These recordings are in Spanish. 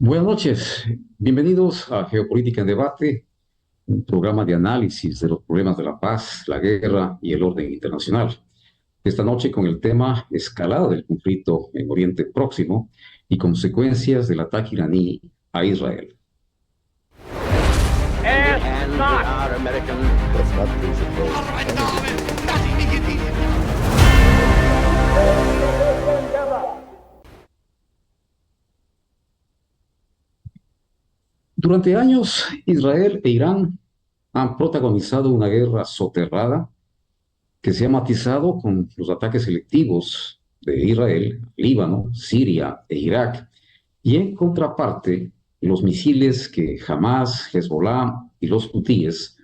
Buenas noches, bienvenidos a Geopolítica en Debate, un programa de análisis de los problemas de la paz, la guerra y el orden internacional. Esta noche con el tema escalada del conflicto en Oriente Próximo y consecuencias del ataque iraní a Israel. Durante años, Israel e Irán han protagonizado una guerra soterrada que se ha matizado con los ataques selectivos de Israel, Líbano, Siria e Irak, y en contraparte, los misiles que Hamas, Hezbollah y los hutíes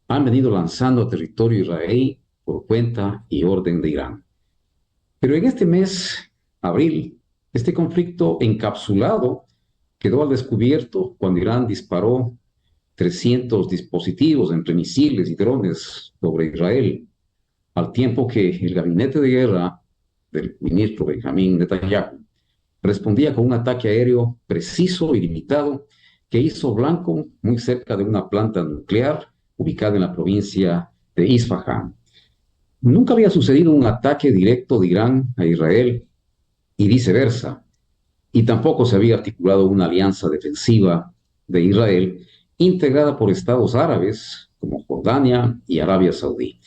han venido lanzando a territorio israelí por cuenta y orden de Irán. Pero en este mes, abril, este conflicto encapsulado quedó al descubierto cuando Irán disparó 300 dispositivos entre misiles y drones sobre Israel, al tiempo que el gabinete de guerra del ministro Benjamín Netanyahu respondía con un ataque aéreo preciso y limitado que hizo blanco muy cerca de una planta nuclear ubicada en la provincia de Isfahan. Nunca había sucedido un ataque directo de Irán a Israel y viceversa, y tampoco se había articulado una alianza defensiva de Israel integrada por estados árabes como Jordania y Arabia Saudí,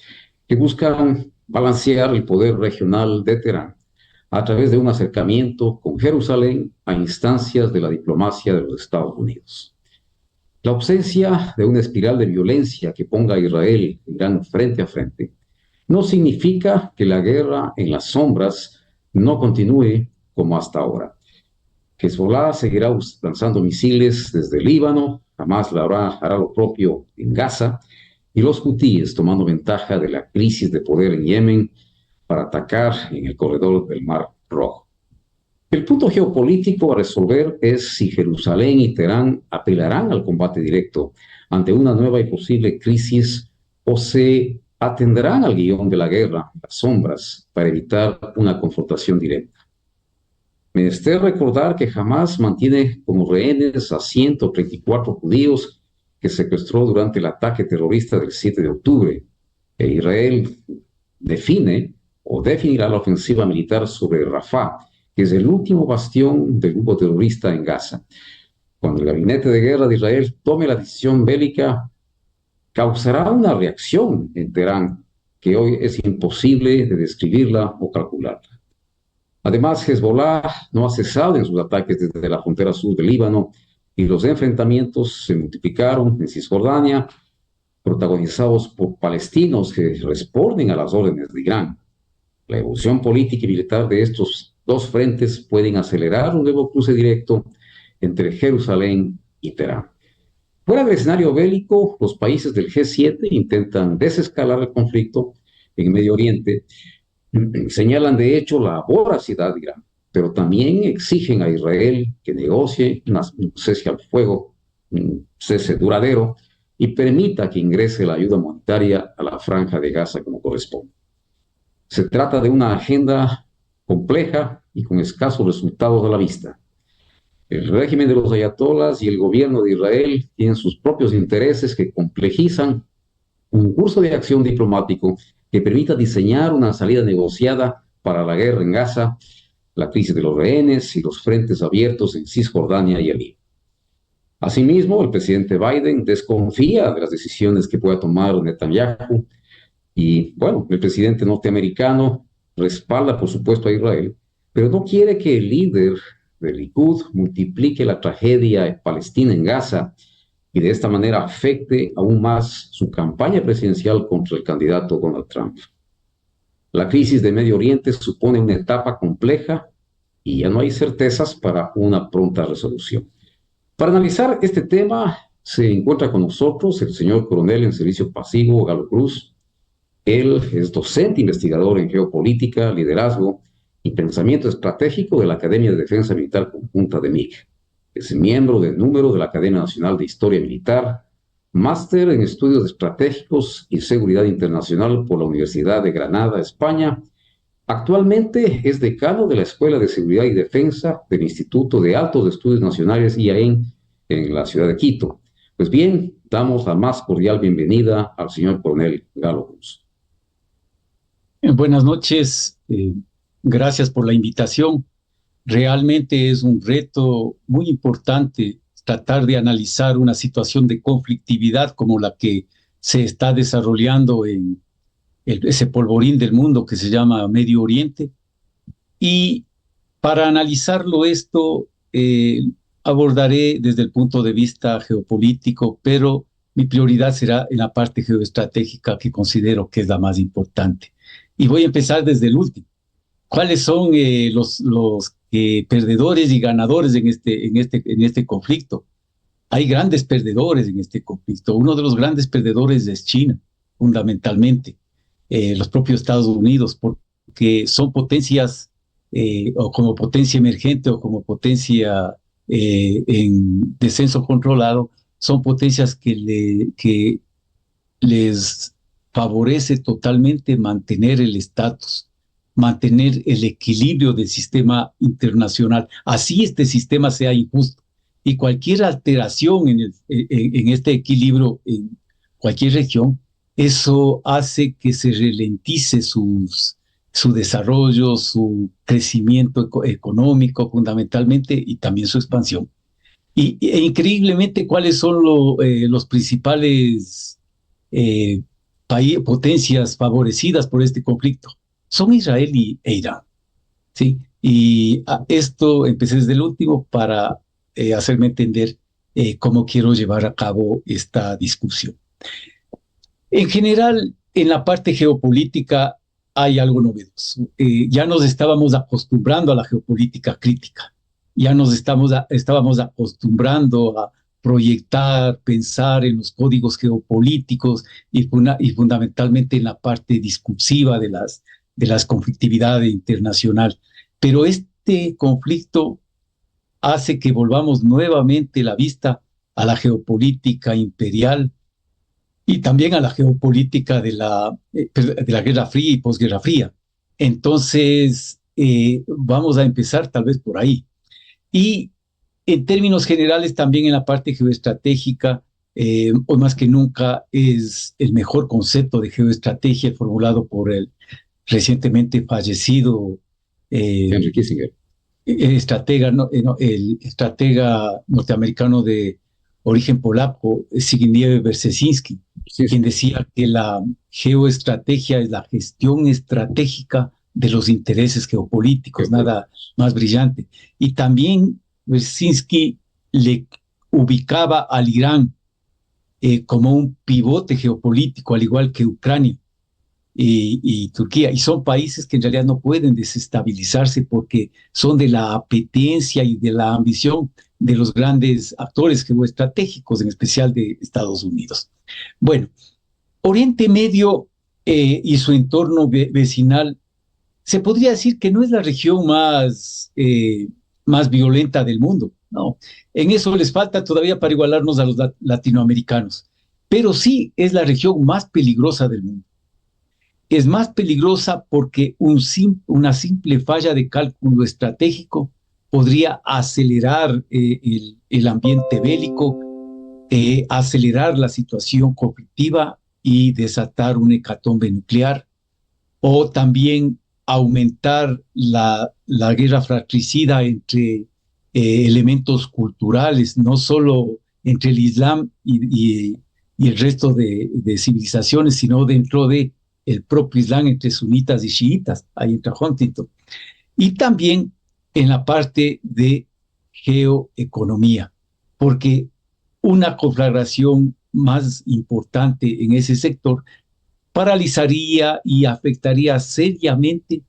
que buscan balancear el poder regional de Teherán a través de un acercamiento con Jerusalén a instancias de la diplomacia de los Estados Unidos. La ausencia de una espiral de violencia que ponga a Israel e Irán frente a frente no significa que la guerra en las sombras no continúe como hasta ahora. Hezbollah seguirá lanzando misiles desde Líbano, Hamas hará lo propio en Gaza, y los hutíes tomando ventaja de la crisis de poder en Yemen para atacar en el corredor del Mar Rojo. El punto geopolítico a resolver es si Jerusalén y Teherán apelarán al combate directo ante una nueva y posible crisis o se atenderán al guión de la guerra, las sombras, para evitar una confrontación directa. Menester recordar que Hamas mantiene como rehenes a 134 judíos que secuestró durante el ataque terrorista del 7 de octubre, e Israel define o definirá la ofensiva militar sobre Rafah, que es el último bastión del grupo terrorista en Gaza. Cuando el gabinete de guerra de Israel tome la decisión bélica, causará una reacción en Teherán que hoy es imposible de describirla o calcularla. Además, Hezbollah no ha cesado en sus ataques desde la frontera sur del Líbano y los enfrentamientos se multiplicaron en Cisjordania, protagonizados por palestinos que responden a las órdenes de Irán. La evolución política y militar de estos dos frentes pueden acelerar un nuevo cruce directo entre Jerusalén y Teherán. Fuera del escenario bélico, los países del G7 intentan desescalar el conflicto en Medio Oriente. Señalan de hecho la voracidad de Irán, pero también exigen a Israel que negocie un cese al fuego, un cese duradero, y permita que ingrese la ayuda humanitaria a la franja de Gaza como corresponde. Se trata de una agenda compleja y con escasos resultados a la vista. El régimen de los ayatolás y el gobierno de Israel tienen sus propios intereses que complejizan un curso de acción diplomático que permita diseñar una salida negociada para la guerra en Gaza, la crisis de los rehenes y los frentes abiertos en Cisjordania y el Líbano. Asimismo, el presidente Biden desconfía de las decisiones que pueda tomar Netanyahu y, bueno, el presidente norteamericano respalda, por supuesto, a Israel, pero no quiere que el líder del Likud multiplique la tragedia palestina en Gaza y de esta manera afecte aún más su campaña presidencial contra el candidato Donald Trump. La crisis de Medio Oriente supone una etapa compleja y ya no hay certezas para una pronta resolución. Para analizar este tema se encuentra con nosotros el señor coronel en servicio pasivo, Galo Cruz. Él es docente investigador en geopolítica, liderazgo y pensamiento estratégico de la Academia de Defensa Militar Conjunta de MIG. Es miembro del número de la Academia Nacional de Historia Militar, máster en estudios estratégicos y seguridad internacional por la Universidad de Granada, España, Actualmente es decano de la Escuela de Seguridad y Defensa del Instituto de Altos Estudios Nacionales IAEN en la ciudad de Quito. Pues bien, damos la más cordial bienvenida al señor coronel Galo Cruz. Buenas noches, gracias por la invitación. Realmente es un reto muy importante tratar de analizar una situación de conflictividad como la que se está desarrollando en ese polvorín del mundo que se llama Medio Oriente. Y para analizarlo esto, abordaré desde el punto de vista geopolítico, pero mi prioridad será en la parte geoestratégica que considero que es la más importante. Y voy a empezar desde el último. ¿Cuáles son los perdedores y ganadores en este conflicto? Hay grandes perdedores en este conflicto. Uno de los grandes perdedores es China, fundamentalmente, los propios Estados Unidos, porque son potencias o como potencia emergente o como potencia en descenso controlado, son potencias que les favorece totalmente mantener el estatus, mantener el equilibrio del sistema internacional. Así este sistema sea injusto. Y cualquier alteración en este equilibrio en cualquier región, eso hace que se ralentice su desarrollo, su crecimiento económico fundamentalmente y también su expansión. E increíblemente, ¿cuáles son los principales potencias favorecidas por este conflicto? Son Israel e Irán, ¿sí? Y esto empecé desde el último para hacerme entender cómo quiero llevar a cabo esta discusión. En general, en la parte geopolítica hay algo novedoso. Ya nos estábamos acostumbrando a la geopolítica crítica, ya estábamos acostumbrando a proyectar, pensar en los códigos geopolíticos y fundamentalmente en la parte discursiva de las conflictividades internacionales. Pero este conflicto hace que volvamos nuevamente la vista a la geopolítica imperial y también a la geopolítica de la Guerra Fría y posguerra fría. Entonces, vamos a empezar tal vez por ahí. Y en términos generales, también en la parte geoestratégica, hoy más que nunca es el mejor concepto de geoestrategia formulado por el recientemente fallecido Henry Kissinger. el estratega norteamericano de origen polaco, Zbigniew Brzezinski, Sí, quien sí. decía que la geoestrategia es la gestión estratégica de los intereses geopolíticos, nada más brillante. Y también Brzezinski le ubicaba al Irán como un pivote geopolítico, al igual que Ucrania y Turquía, y son países que en realidad no pueden desestabilizarse porque son de la apetencia y de la ambición de los grandes actores geoestratégicos, en especial de Estados Unidos. Bueno, Oriente Medio y su entorno vecinal, se podría decir que no es la región más violenta del mundo, no. En eso les falta todavía para igualarnos a los latinoamericanos, pero sí es la región más peligrosa del mundo. Es más peligrosa porque una simple falla de cálculo estratégico podría acelerar el ambiente bélico, acelerar la situación conflictiva y desatar una hecatombe nuclear, o también aumentar la guerra fratricida entre elementos culturales, no solo entre el Islam y el resto de civilizaciones, sino dentro de el propio Islam entre sunitas y chiitas, ahí entra Huntington. Y también en la parte de geoeconomía, porque una conflagración más importante en ese sector paralizaría y afectaría seriamente,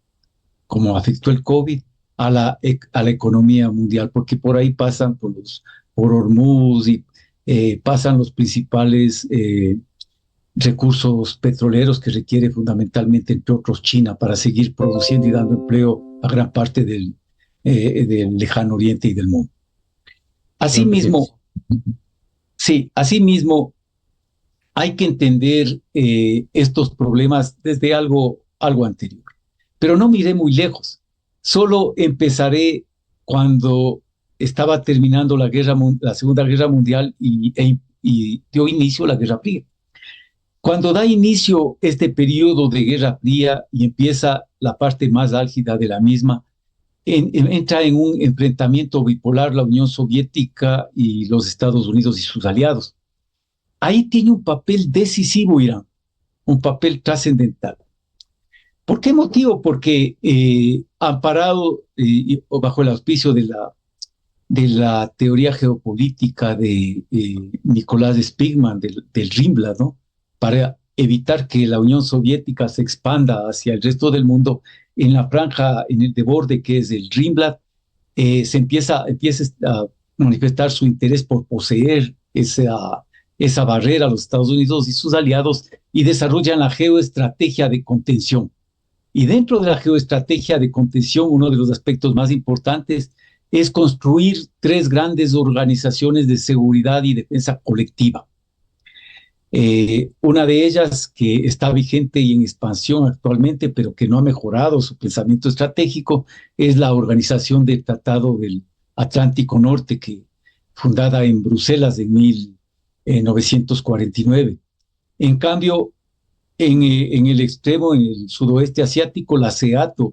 como afectó el COVID, a la economía mundial, porque por ahí pasan por Hormuz y pasan los principales recursos petroleros que requiere fundamentalmente, entre otros, China para seguir produciendo y dando empleo a gran parte del lejano oriente y del mundo. Claro que sí. Asimismo, sí, asimismo, hay que entender estos problemas desde algo anterior. Pero no miré muy lejos. Solo empezaré cuando estaba terminando la Segunda Guerra Mundial y dio inicio la Guerra Fría. Cuando da inicio este periodo de Guerra Fría y empieza la parte más álgida de la misma, entra en un enfrentamiento bipolar la Unión Soviética y los Estados Unidos y sus aliados. Ahí tiene un papel decisivo Irán, un papel trascendental. ¿Por qué motivo? Porque amparado bajo el auspicio de la teoría geopolítica de Nicolás Spigman, del Rimblad, ¿no? Para evitar que la Unión Soviética se expanda hacia el resto del mundo, en la franja, en el de borde que es el Rimblad, se empieza a manifestar su interés por poseer esa barrera a los Estados Unidos y sus aliados y desarrollan la geoestrategia de contención. Y dentro de la geoestrategia de contención, uno de los aspectos más importantes es construir 3 grandes organizaciones de seguridad y defensa colectiva. Una de ellas que está vigente y en expansión actualmente, pero que no ha mejorado su pensamiento estratégico, es la Organización del Tratado del Atlántico Norte, fundada en Bruselas en 1949. En cambio, en el extremo, en el sudoeste asiático, la SEATO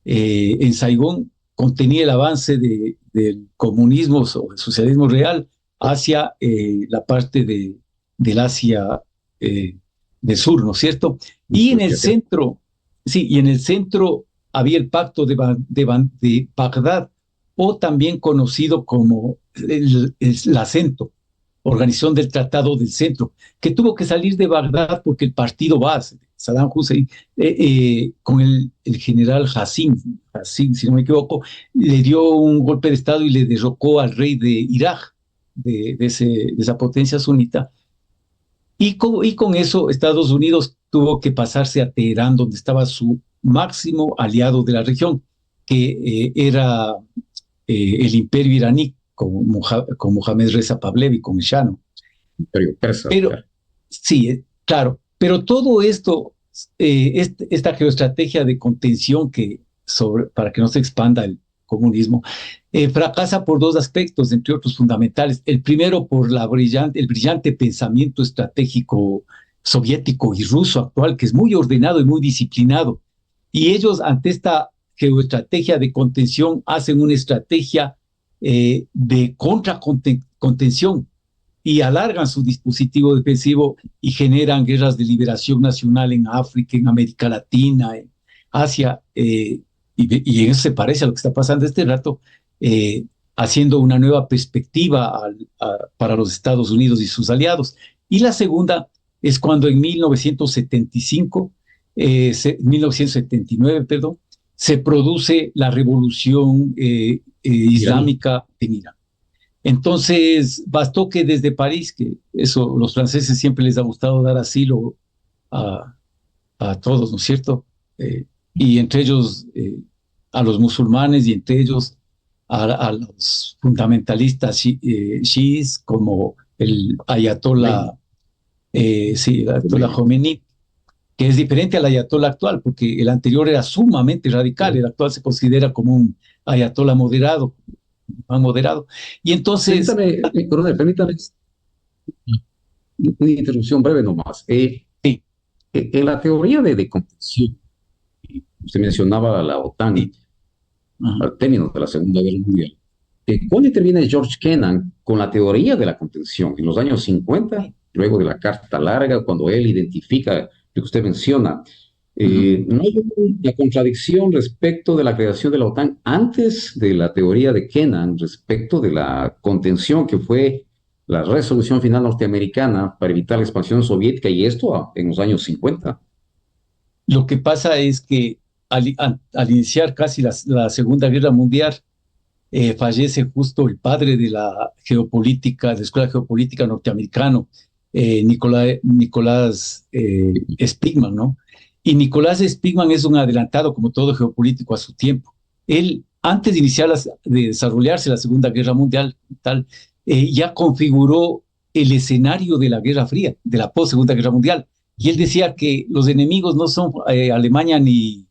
en Saigón contenía el avance del comunismo o el socialismo real hacia la parte del Asia del sur, ¿no es cierto? Y en el centro, sí, y en el centro había el pacto de Bagdad, o también conocido como la CENTO, Organización del Tratado del Centro, que tuvo que salir de Bagdad porque el partido Baas, Saddam Hussein, con el general Hassim, si no me equivoco, le dio un golpe de Estado y le derrocó al rey de Irak, de esa potencia sunita. Y con eso Estados Unidos tuvo que pasarse a Teherán, donde estaba su máximo aliado de la región, que era el imperio iraní, con Mohammad Reza Pahlavi, con el Shah, ¿no? Imperio persa. Pero, claro. Sí, claro, pero todo esto, esta geoestrategia de contención para que no se expanda el comunismo, fracasa por 2 aspectos, entre otros fundamentales. El primero, por el brillante pensamiento estratégico soviético y ruso actual, que es muy ordenado y muy disciplinado. Y ellos, ante esta geoestrategia de contención, hacen una estrategia de contracontención y alargan su dispositivo defensivo y generan guerras de liberación nacional en África, en América Latina, en Asia, y en eso se parece a lo que está pasando este rato, haciendo una nueva perspectiva para los Estados Unidos y sus aliados. Y la segunda es cuando en 1979, perdón, se produce la revolución islámica en Irán. Entonces, bastó que desde París, que eso los franceses siempre les ha gustado dar asilo a todos, ¿no es cierto? Y entre ellos a los musulmanes y entre ellos a los fundamentalistas chiíes como el ayatollah, el ayatollah Khomeini, que es diferente al ayatollah actual, porque el anterior era sumamente radical, el actual se considera como un ayatollah moderado, más moderado. Y entonces... Permítame una interrupción breve nomás. Sí. En la teoría de contención, se mencionaba la OTAN al término de la Segunda Guerra Mundial. ¿Cuándo interviene George Kennan con la teoría de la contención? En los años 50, luego de la Carta Larga, cuando él identifica lo que usted menciona. ¿No hay una contradicción respecto de la creación de la OTAN antes de la teoría de Kennan respecto de la contención que fue la resolución final norteamericana para evitar la expansión soviética, y esto en los años 50? Lo que pasa es que al iniciar casi la Segunda Guerra Mundial, fallece justo el padre de la geopolítica, de la Escuela Geopolítica norteamericano, Nicolás Spigman, ¿no? Y Nicolás Spigman es un adelantado, como todo geopolítico, a su tiempo. Él, antes de de desarrollarse la Segunda Guerra Mundial, ya configuró el escenario de la Guerra Fría, de la post-Segunda Guerra Mundial. Y él decía que los enemigos no son Alemania ni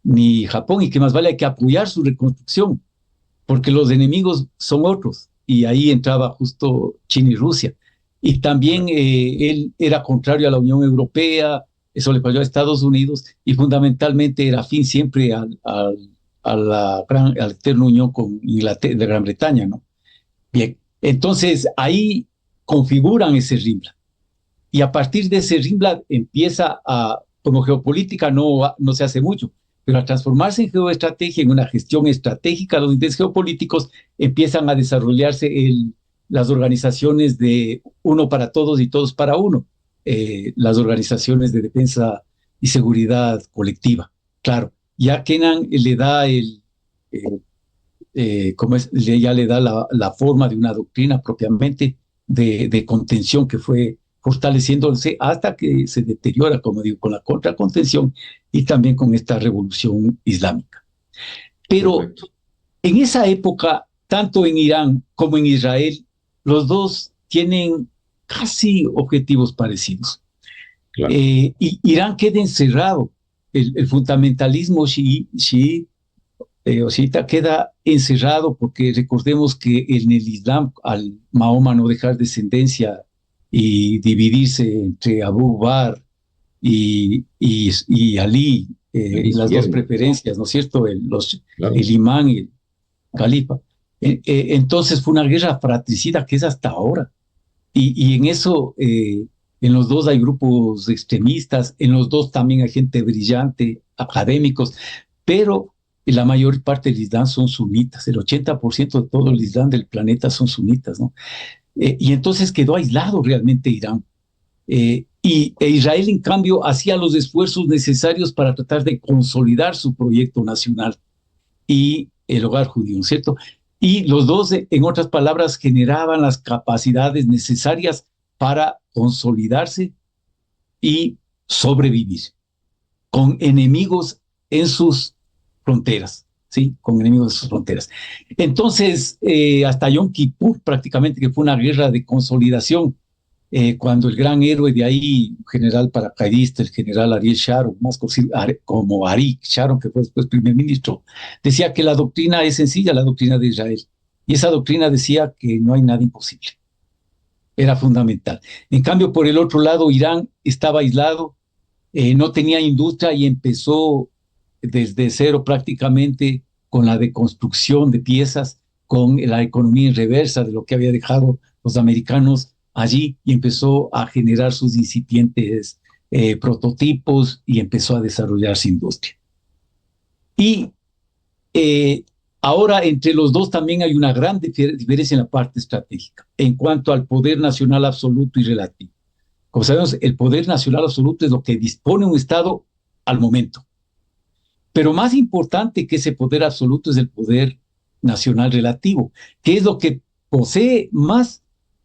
ni Japón, y que más vale hay que apoyar su reconstrucción, porque los enemigos son otros, y ahí entraba justo China y Rusia. Y también él era contrario a la Unión Europea, eso le falló a Estados Unidos, y fundamentalmente era afín siempre a la eterna unión con Inglaterra, de Gran Bretaña, ¿no? Bien, entonces ahí configuran ese Rimla. Y a partir de ese Rimla empieza a, como geopolítica no se hace mucho, pero al transformarse en geoestrategia, en una gestión estratégica, los intereses geopolíticos empiezan a desarrollarse las organizaciones de uno para todos y todos para uno, las organizaciones de defensa y seguridad colectiva. Claro, ya Kennan le da ya le da la forma de una doctrina propiamente de contención que fue fortaleciéndose hasta que se deteriora, como digo, con la contracontención y también con esta revolución islámica. Pero Perfecto. en esa época, tanto en Irán como en Israel, los dos tienen casi objetivos parecidos. Claro. Y Irán queda encerrado, el fundamentalismo chií o sea, queda encerrado porque recordemos que en el Islam, al Mahoma no dejar descendencia y dividirse entre Abu Bakr y Ali, Ahí las dos siguieron. preferencias, ¿no es cierto? Claro. El imán y el califa. Entonces fue una guerra fratricida que es hasta ahora. Y en eso, en los dos hay grupos extremistas, en los dos también hay gente brillante, académicos, pero la mayor parte del Islam son sunitas, el 80% de todo el Islam del planeta son sunitas, ¿no? Y entonces quedó aislado realmente Irán. Israel, en cambio, hacía los esfuerzos necesarios para tratar de consolidar su proyecto nacional y el hogar judío, ¿cierto? Y los dos, en otras palabras, generaban las capacidades necesarias para consolidarse y sobrevivir con enemigos en sus fronteras, ¿sí? Con enemigos en sus fronteras. Entonces, hasta Yom Kippur prácticamente, que fue una guerra de consolidación, cuando el gran héroe de ahí, un general paracaidista, el general Ariel Sharon, más conocido como Arik Sharon, que fue después primer ministro, decía que la doctrina es sencilla, la doctrina de Israel. Y esa doctrina decía que no hay nada imposible. Era fundamental. En cambio, por el otro lado, Irán estaba aislado, no tenía industria y empezó desde cero prácticamente con la deconstrucción de piezas, con la economía en reversa de lo que había dejado los americanos allí y empezó a generar sus incipientes prototipos y empezó a desarrollarse industria. Y ahora entre los dos también hay una gran diferencia en la parte estratégica en cuanto al poder nacional absoluto y relativo. Como sabemos, el poder nacional absoluto es lo que dispone un Estado al momento. Pero más importante que ese poder absoluto es el poder nacional relativo, que es lo que posee más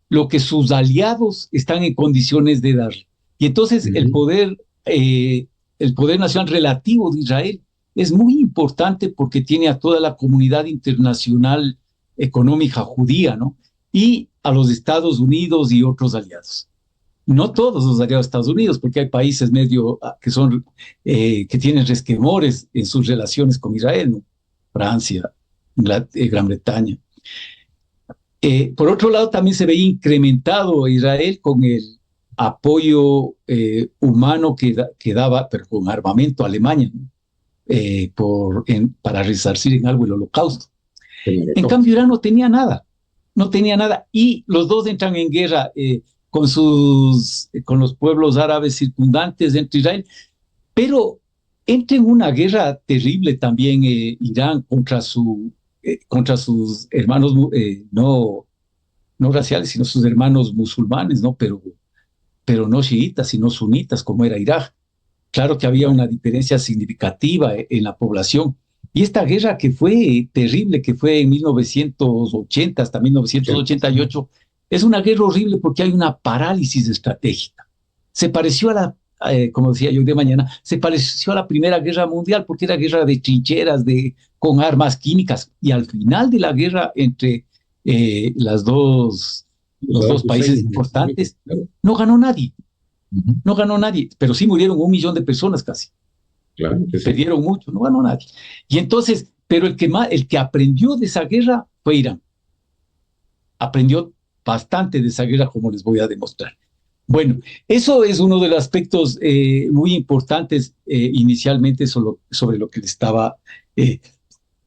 lo que sus aliados están en condiciones de dar. Y entonces el poder nacional relativo de Israel es muy importante porque tiene a toda la comunidad internacional económica judía, ¿no? Y a los Estados Unidos y otros aliados. No todos los aliados de Estados Unidos, porque hay países que tienen resquemores en sus relaciones con Israel, ¿no? Francia, Gran Bretaña. Por otro lado, también se veía incrementado Israel con el apoyo humano que daba, pero con armamento a Alemania, ¿no? Para resarcir en algo el holocausto. En cambio, Irán no tenía nada, y los dos entran en guerra con los pueblos árabes circundantes dentro de Israel, pero entra en una guerra terrible también Irán contra sus hermanos, no raciales, sino sus hermanos musulmanes, ¿no? Pero no chiitas, sino sunitas, como era Irak. Claro que había una diferencia significativa en la población. Y esta guerra que fue terrible, que fue en 1980 hasta 1988, es una guerra horrible porque hay una parálisis estratégica. Se pareció como decía yo de mañana, se pareció a la Primera Guerra Mundial porque era guerra de trincheras, con armas químicas. Y al final de la guerra entre los dos países importantes, no ganó nadie. No ganó nadie, pero sí murieron 1 millón de personas casi. claro que sí. Perdieron mucho, no ganó nadie. Y entonces, pero el que aprendió de esa guerra fue Irán. Aprendió bastante de esa guerra, como les voy a demostrar. Bueno, eso es uno de los aspectos muy importantes inicialmente sobre lo que le estaba eh,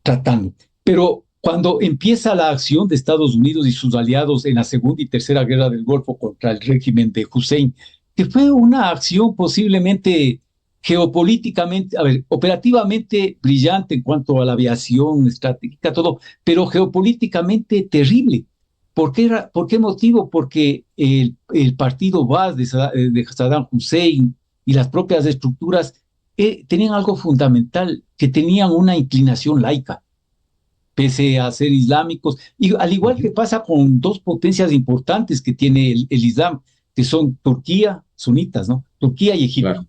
tratando. Pero cuando empieza la acción de Estados Unidos y sus aliados en la Segunda y Tercera Guerra del Golfo contra el régimen de Hussein, que fue una acción posiblemente geopolíticamente, a ver, operativamente brillante en cuanto a la aviación estratégica, todo, pero geopolíticamente terrible. ¿Por qué motivo? Porque el partido Baas de Saddam Hussein y las propias estructuras tenían algo fundamental, que tenían una inclinación laica, pese a ser islámicos, y al igual que pasa con dos potencias importantes que tiene el Islam, que son Turquía, sunitas, ¿no? Turquía y Egipto. Claro.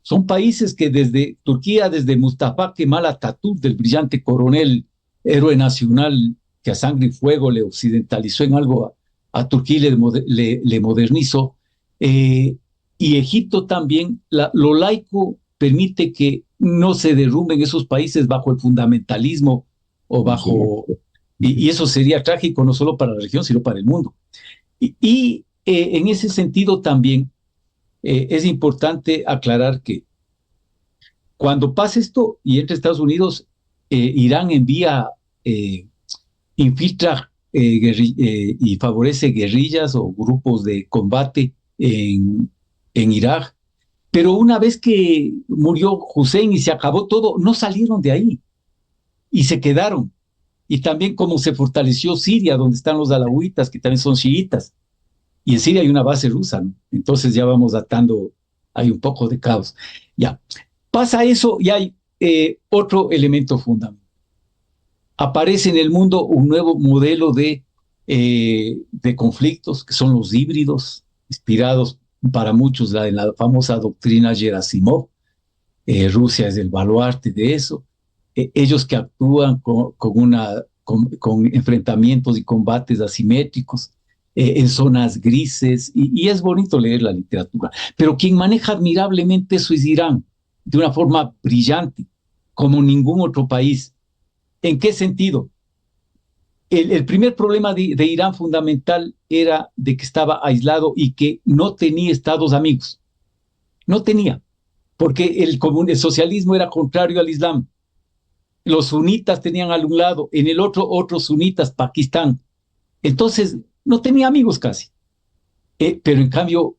Son países que desde Turquía, desde Mustafa Kemal Atatürk, del brillante coronel, héroe nacional que a sangre y fuego le occidentalizó en algo a Turquía y le modernizó, y Egipto también, lo laico permite que no se derrumben esos países bajo el fundamentalismo o bajo... Y eso sería trágico no solo para la región, sino para el mundo. En ese sentido también es importante aclarar que cuando pasa esto y entre Estados Unidos, Irán envía, infiltra y favorece guerrillas o grupos de combate en Irak. Pero una vez que murió Hussein y se acabó todo, no salieron de ahí y se quedaron. Y también como se fortaleció Siria, donde están los alawitas, que también son chiitas. Y en Siria hay una base rusa, ¿no? Entonces ya vamos atando, hay un poco de caos. Ya, pasa eso y hay otro elemento fundamental. Aparece en el mundo un nuevo modelo de conflictos, que son los híbridos, inspirados para muchos en la famosa doctrina Gerasimov. Rusia es el baluarte de eso. Ellos que actúan con enfrentamientos y combates asimétricos en zonas grises, y es bonito leer la literatura. Pero quien maneja admirablemente eso es Irán, de una forma brillante, como ningún otro país. ¿En qué sentido? El primer problema de Irán fundamental era de que estaba aislado y que no tenía estados amigos. No tenía, porque el socialismo era contrario al Islam. Los sunitas tenían al un lado, en el otro, otros sunitas, Pakistán. Entonces, no tenía amigos casi. Pero en cambio,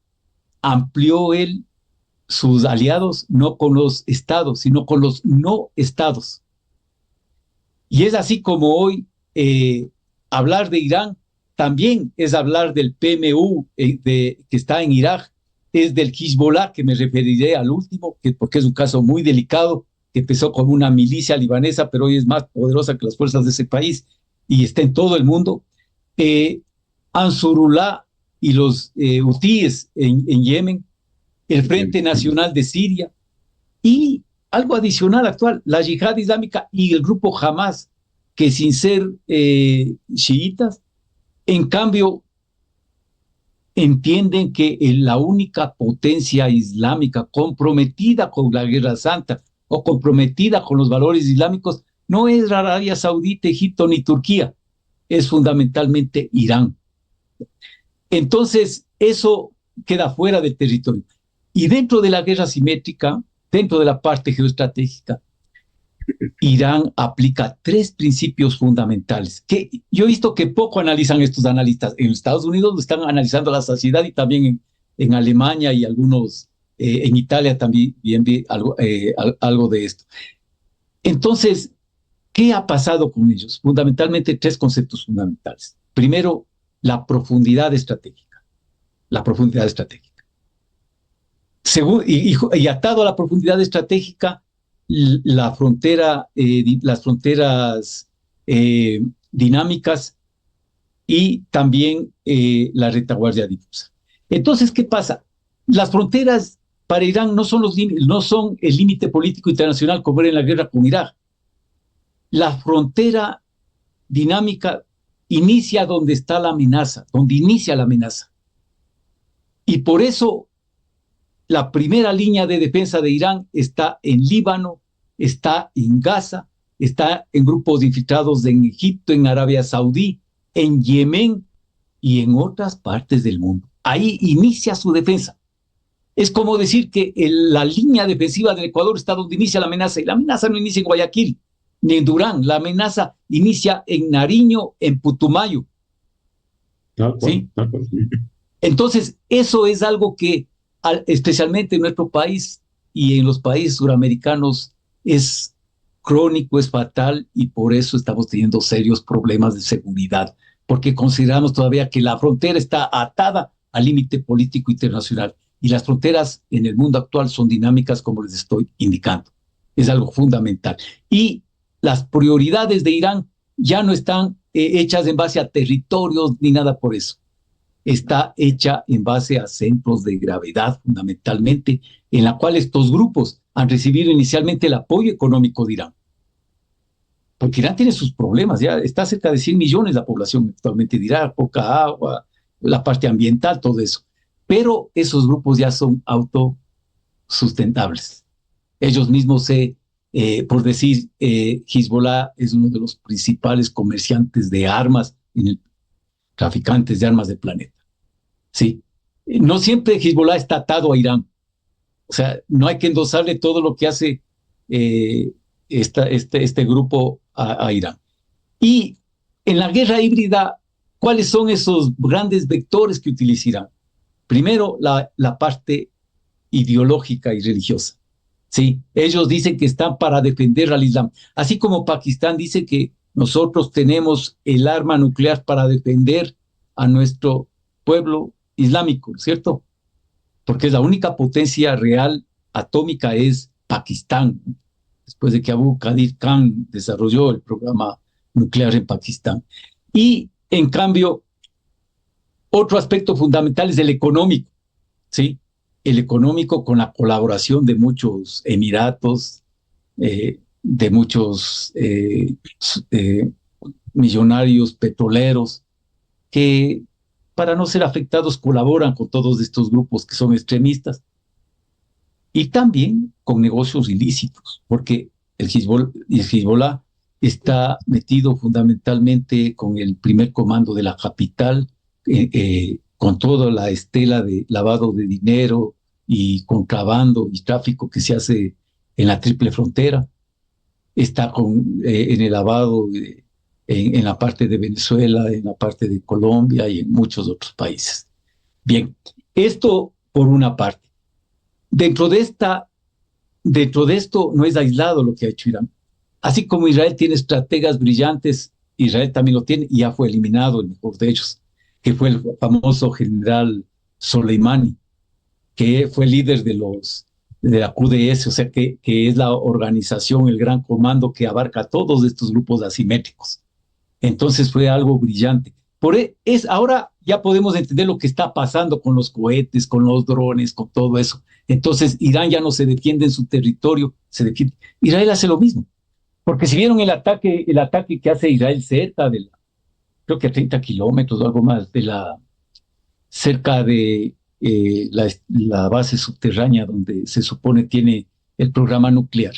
amplió él sus aliados no con los estados, sino con los no estados. Y es así como hoy hablar de Irán también es hablar del PMU que está en Irak, es del Hezbollah, que me referiré al último, porque es un caso muy delicado, que empezó como una milicia libanesa, pero hoy es más poderosa que las fuerzas de ese país y está en todo el mundo. Ansarullah y los hutíes en Yemen, el Frente Nacional de Siria y algo adicional actual, la Yihad Islámica y el grupo Hamas, que sin ser chiitas, en cambio entienden que la única potencia islámica comprometida con la Guerra Santa o comprometida con los valores islámicos no es Arabia Saudita, Egipto ni Turquía, es fundamentalmente Irán. Entonces, eso queda fuera del territorio. Y dentro de la guerra simétrica, dentro de la parte geoestratégica, Irán aplica tres principios fundamentales que yo he visto que poco analizan estos analistas. En Estados Unidos lo están analizando a la saciedad y también en Alemania y algunos, en Italia también vi algo de esto. Entonces, ¿qué ha pasado con ellos? Fundamentalmente tres conceptos fundamentales. Primero, la profundidad estratégica. La profundidad estratégica. Y atado a la profundidad estratégica, las fronteras dinámicas y también la retaguardia difusa. Entonces, ¿qué pasa? Las fronteras para Irán no son el límite político internacional como era en la guerra con Irak. La frontera dinámica inicia donde está la amenaza, donde inicia la amenaza. Y por eso la primera línea de defensa de Irán está en Líbano, está en Gaza, está en grupos infiltrados en Egipto, en Arabia Saudí, en Yemen y en otras partes del mundo. Ahí inicia su defensa. Es como decir que la línea defensiva del Ecuador está donde inicia la amenaza, y la amenaza no inicia en Guayaquil ni en Durán, la amenaza inicia en Nariño, en Putumayo. Tal cual, ¿Sí? tal cual. Entonces, eso es algo que, especialmente en nuestro país y en los países suramericanos, es crónico, es fatal, y por eso estamos teniendo serios problemas de seguridad, porque consideramos todavía que la frontera está atada al límite político internacional, y las fronteras en el mundo actual son dinámicas, como les estoy indicando. Es algo fundamental. Y las prioridades de Irán ya no están hechas en base a territorios ni nada por eso. Está hecha en base a centros de gravedad, fundamentalmente, en la cual estos grupos han recibido inicialmente el apoyo económico de Irán. Porque Irán tiene sus problemas, ya está cerca de 100 millones la población actualmente de Irán, poca agua, la parte ambiental, todo eso. Pero esos grupos ya son autosustentables. Ellos mismos por decir, Hezbollah es uno de los principales comerciantes de armas, traficantes de armas del planeta. Sí. No siempre Hezbollah está atado a Irán. O sea, no hay que endosarle todo lo que hace este grupo a Irán. Y en la guerra híbrida, ¿cuáles son esos grandes vectores que utiliza Irán? Primero, la parte ideológica y religiosa. Sí, ellos dicen que están para defender al Islam, así como Pakistán dice que nosotros tenemos el arma nuclear para defender a nuestro pueblo islámico, ¿cierto? Porque es la única potencia real atómica es Pakistán, después de que Abu Qadir Khan desarrolló el programa nuclear en Pakistán. Y en cambio, otro aspecto fundamental es el económico, ¿sí? El económico, con la colaboración de muchos emiratos, de muchos millonarios petroleros, que para no ser afectados colaboran con todos estos grupos que son extremistas, y también con negocios ilícitos, porque el Hezbollah está metido fundamentalmente con el primer comando de la capital, con toda la estela de lavado de dinero y contrabando y tráfico que se hace en la triple frontera. Está en el lavado en la parte de Venezuela, en la parte de Colombia y en muchos otros países. Bien, esto por una parte. Dentro de esto no es aislado lo que ha hecho Irán. Así como Israel tiene estrategas brillantes, Israel también lo tiene y ya fue eliminado el mejor de ellos, que fue el famoso general Soleimani, que fue líder de la QDS, o sea, que es la organización, el gran comando que abarca todos estos grupos asimétricos. Entonces fue algo brillante. Ahora ya podemos entender lo que está pasando con los cohetes, con los drones, con todo eso. Entonces Irán ya no se defiende en su territorio, se defiende. Israel hace lo mismo, porque si vieron el ataque que hace Israel cerca creo que a 30 kilómetros o algo más cerca de la base subterránea donde se supone tiene el programa nuclear.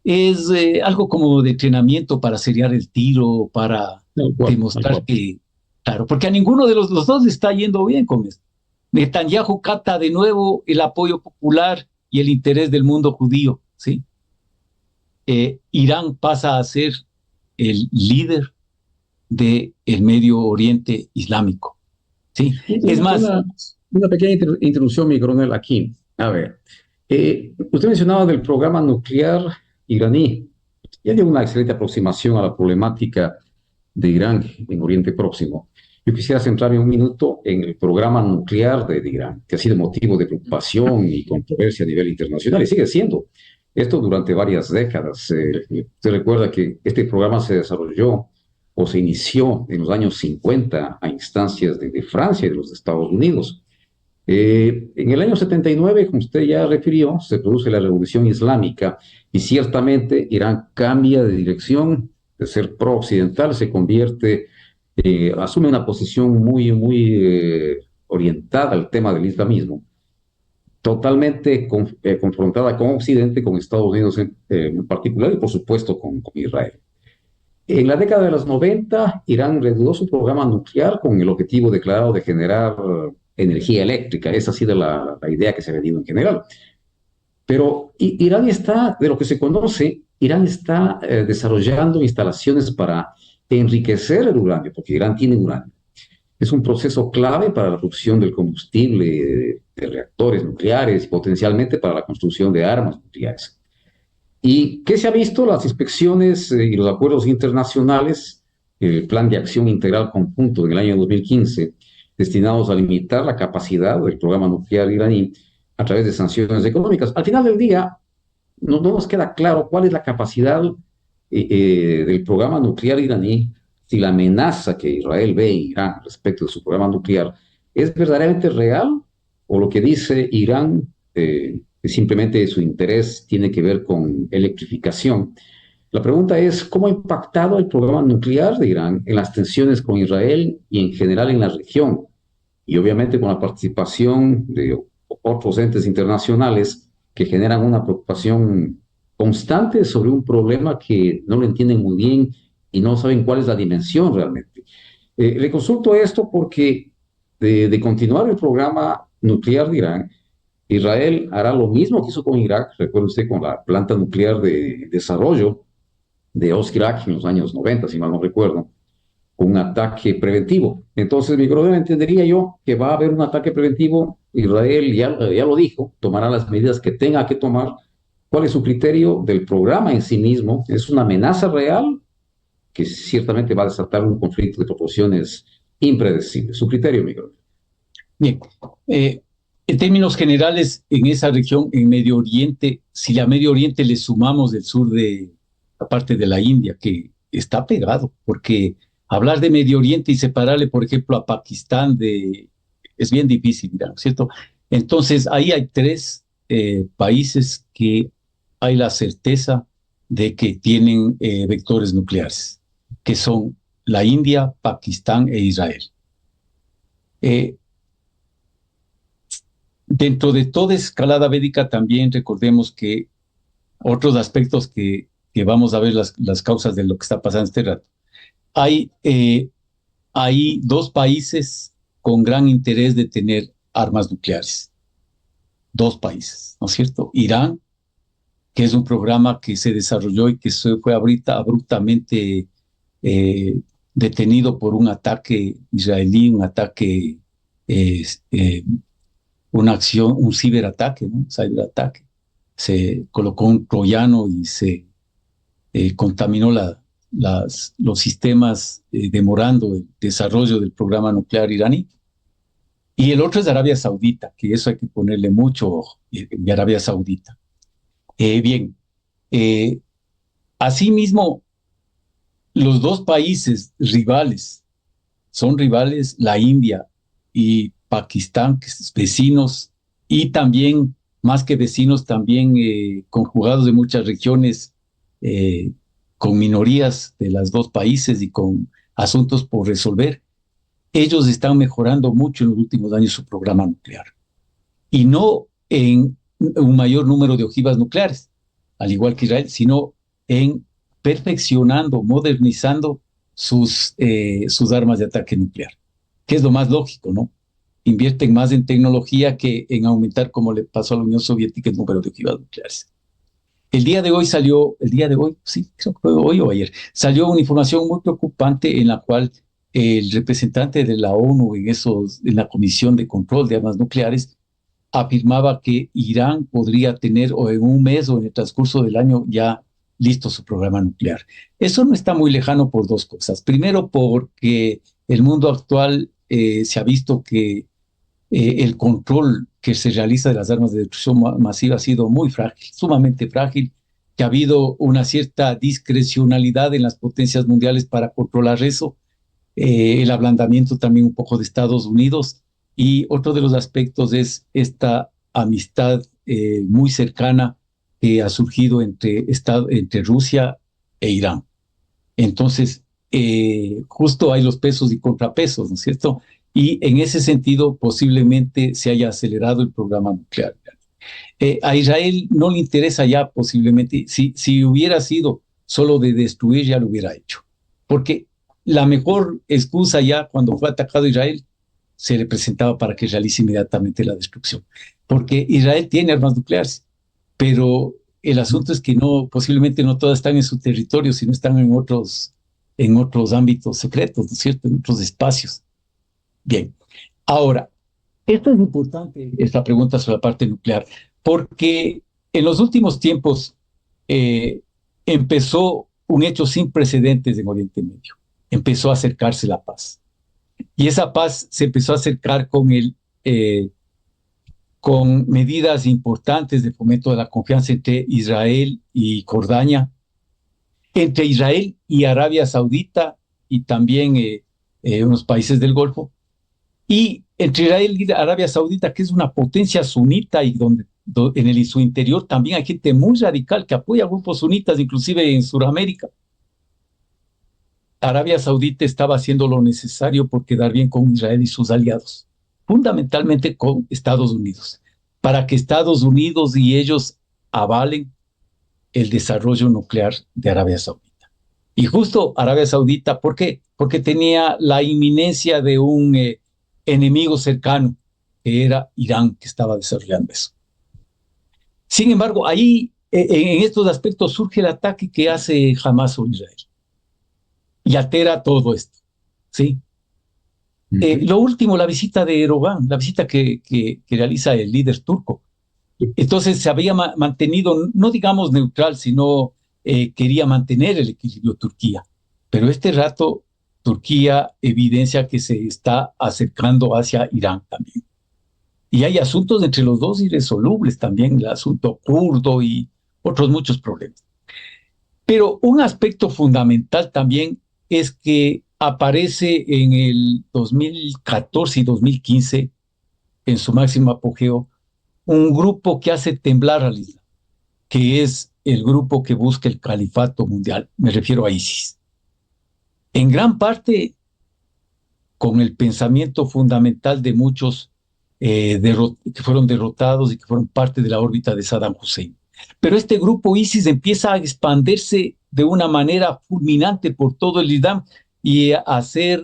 Es algo como de entrenamiento para seriar el tiro, para demostrar que, claro, porque a ninguno de los dos le está yendo bien con esto. Netanyahu capta de nuevo el apoyo popular y el interés del mundo judío, ¿sí? Irán pasa a ser el líder del Medio Oriente Islámico, ¿sí? Es más... Una pequeña introducción, mi coronel, aquí. A ver, usted mencionaba del programa nuclear iraní. Ya dio una excelente aproximación a la problemática de Irán en Oriente Próximo. Yo quisiera centrarme un minuto en el programa nuclear de Irán, que ha sido motivo de preocupación y controversia a nivel internacional, y sigue siendo. Esto durante varias décadas. Usted recuerda que este programa se desarrolló o se inició en los años 50 a instancias de Francia y de los Estados Unidos. En el año 79, como usted ya refirió, se produce la Revolución Islámica y ciertamente Irán cambia de dirección, de ser pro-occidental, se convierte, asume una posición muy orientada al tema del islamismo. totalmente confrontada con Occidente, con Estados Unidos en particular y por supuesto con Israel. En la década de los 90, Irán reanudó su programa nuclear con el objetivo declarado de generar energía eléctrica. Esa ha sido la idea que se ha venido en general. Pero Irán está, de lo que se conoce, Irán está desarrollando instalaciones para enriquecer el uranio, porque Irán tiene uranio. Es un proceso clave para la producción del combustible de reactores nucleares y potencialmente para la construcción de armas nucleares. ¿Y qué se ha visto? Las inspecciones y los acuerdos internacionales, el Plan de Acción Integral Conjunto en el año 2015, destinados a limitar la capacidad del programa nuclear iraní a través de sanciones económicas. Al final del día, no nos queda claro cuál es la capacidad del programa nuclear iraní, si la amenaza que Israel ve en Irán respecto de su programa nuclear es verdaderamente real o lo que dice Irán que simplemente su interés tiene que ver con electrificación. La pregunta es, ¿cómo ha impactado el programa nuclear de Irán en las tensiones con Israel y en general en la región? Y obviamente con la participación de otros entes internacionales que generan una preocupación constante sobre un problema que no lo entienden muy bien y no saben cuál es la dimensión realmente. Le consulto esto porque de continuar el programa nuclear de Irán, Israel hará lo mismo que hizo con Irak, recuerde usted, con la planta nuclear de desarrollo de Osirak en los años 90, si mal no recuerdo, un ataque preventivo. Entonces, mi brother, entendería yo que va a haber un ataque preventivo. Israel ya lo dijo, tomará las medidas que tenga que tomar. ¿Cuál es su criterio del programa en sí mismo? ¿Es una amenaza real que ciertamente va a desatar un conflicto de proporciones impredecibles? Su criterio, mi brother. Bien, en términos generales, en esa región, en Medio Oriente, si a Medio Oriente le sumamos el sur de la parte de la India, que está pegado, porque hablar de Medio Oriente y separarle, por ejemplo, a Pakistán es bien difícil, ¿no es cierto? Entonces, ahí hay tres países que hay la certeza de que tienen vectores nucleares, que son la India, Pakistán e Israel. Dentro de toda escalada bélica también recordemos que otros aspectos que vamos a ver las causas de lo que está pasando este rato. Hay dos países con gran interés de tener armas nucleares. Dos países, ¿no es cierto? Irán, que es un programa que se desarrolló y que se fue abruptamente detenido por un ataque israelí, un ataque una acción, un ciberataque, ¿no? Cyberataque. Se colocó un troyano y se contaminó los sistemas, demorando el desarrollo del programa nuclear iraní. Y el otro es Arabia Saudita, que eso hay que ponerle mucho ojo, y Arabia Saudita. Bien, asimismo, los dos países rivales, son rivales la India y Pakistán, que es vecinos, y también, más que vecinos, también conjugados de muchas regiones, con minorías de los dos países y con asuntos por resolver. Ellos están mejorando mucho en los últimos años su programa nuclear. Y no en un mayor número de ojivas nucleares, al igual que Israel, sino en perfeccionando, modernizando sus armas de ataque nuclear, que es lo más lógico, ¿no? Invierten más en tecnología que en aumentar, como le pasó a la Unión Soviética, el número de ojivas nucleares. El día de hoy, sí, creo que fue hoy o ayer, salió una información muy preocupante en la cual el representante de la ONU en la Comisión de Control de Armas Nucleares afirmaba que Irán podría tener o en un mes o en el transcurso del año ya listo su programa nuclear. Eso no está muy lejano por dos cosas. Primero, porque el mundo actual se ha visto que el control que se realiza de las armas de destrucción masiva ha sido muy frágil, sumamente frágil, que ha habido una cierta discrecionalidad en las potencias mundiales para controlar eso, el ablandamiento también un poco de Estados Unidos, y otro de los aspectos es esta amistad muy cercana que ha surgido entre Rusia e Irán. Entonces, justo hay los pesos y contrapesos, ¿no es cierto? y en ese sentido posiblemente se haya acelerado el programa nuclear. A Israel no le interesa ya posiblemente, si hubiera sido solo de destruir, ya lo hubiera hecho. Porque la mejor excusa ya cuando fue atacado Israel se le presentaba para que realice inmediatamente la destrucción. Porque Israel tiene armas nucleares, pero el asunto es que no, posiblemente no todas están en su territorio, sino están en otros ámbitos secretos, ¿no es cierto? En otros espacios. Bien, ahora, esto es importante, esta pregunta sobre la parte nuclear, porque en los últimos tiempos eh, empezó un hecho sin precedentes en Oriente Medio. Empezó a acercarse la paz. Y esa paz se empezó a acercar con medidas importantes de fomento de la confianza entre Israel y Jordania, entre Israel y Arabia Saudita y también unos países del Golfo, y entre Israel y Arabia Saudita, que es una potencia sunita y en su interior también hay gente muy radical que apoya a grupos sunitas, inclusive en Sudamérica. Arabia Saudita estaba haciendo lo necesario por quedar bien con Israel y sus aliados, fundamentalmente con Estados Unidos, para que Estados Unidos y ellos avalen el desarrollo nuclear de Arabia Saudita. Y justo Arabia Saudita, ¿por qué? Porque tenía la inminencia de un enemigo cercano, que era Irán, que estaba desarrollando eso. Sin embargo, ahí, en estos aspectos, surge el ataque que hace Hamas sobre Israel y altera todo esto, ¿sí? Lo último, la visita de Erdogan, la visita que realiza el líder turco. Entonces se había mantenido, no digamos neutral, sino quería mantener el equilibrio Turquía. Pero este rato Turquía evidencia que se está acercando hacia Irán también. Y hay asuntos entre los dos irresolubles también, el asunto kurdo y otros muchos problemas. Pero un aspecto fundamental también es que aparece en el 2014 y 2015, en su máximo apogeo, un grupo que hace temblar al Islam, que es el grupo que busca el califato mundial, me refiero a ISIS. En gran parte con el pensamiento fundamental de muchos que fueron derrotados y que fueron parte de la órbita de Saddam Hussein. Pero este grupo ISIS empieza a expandirse de una manera fulminante por todo el Islam y a hacer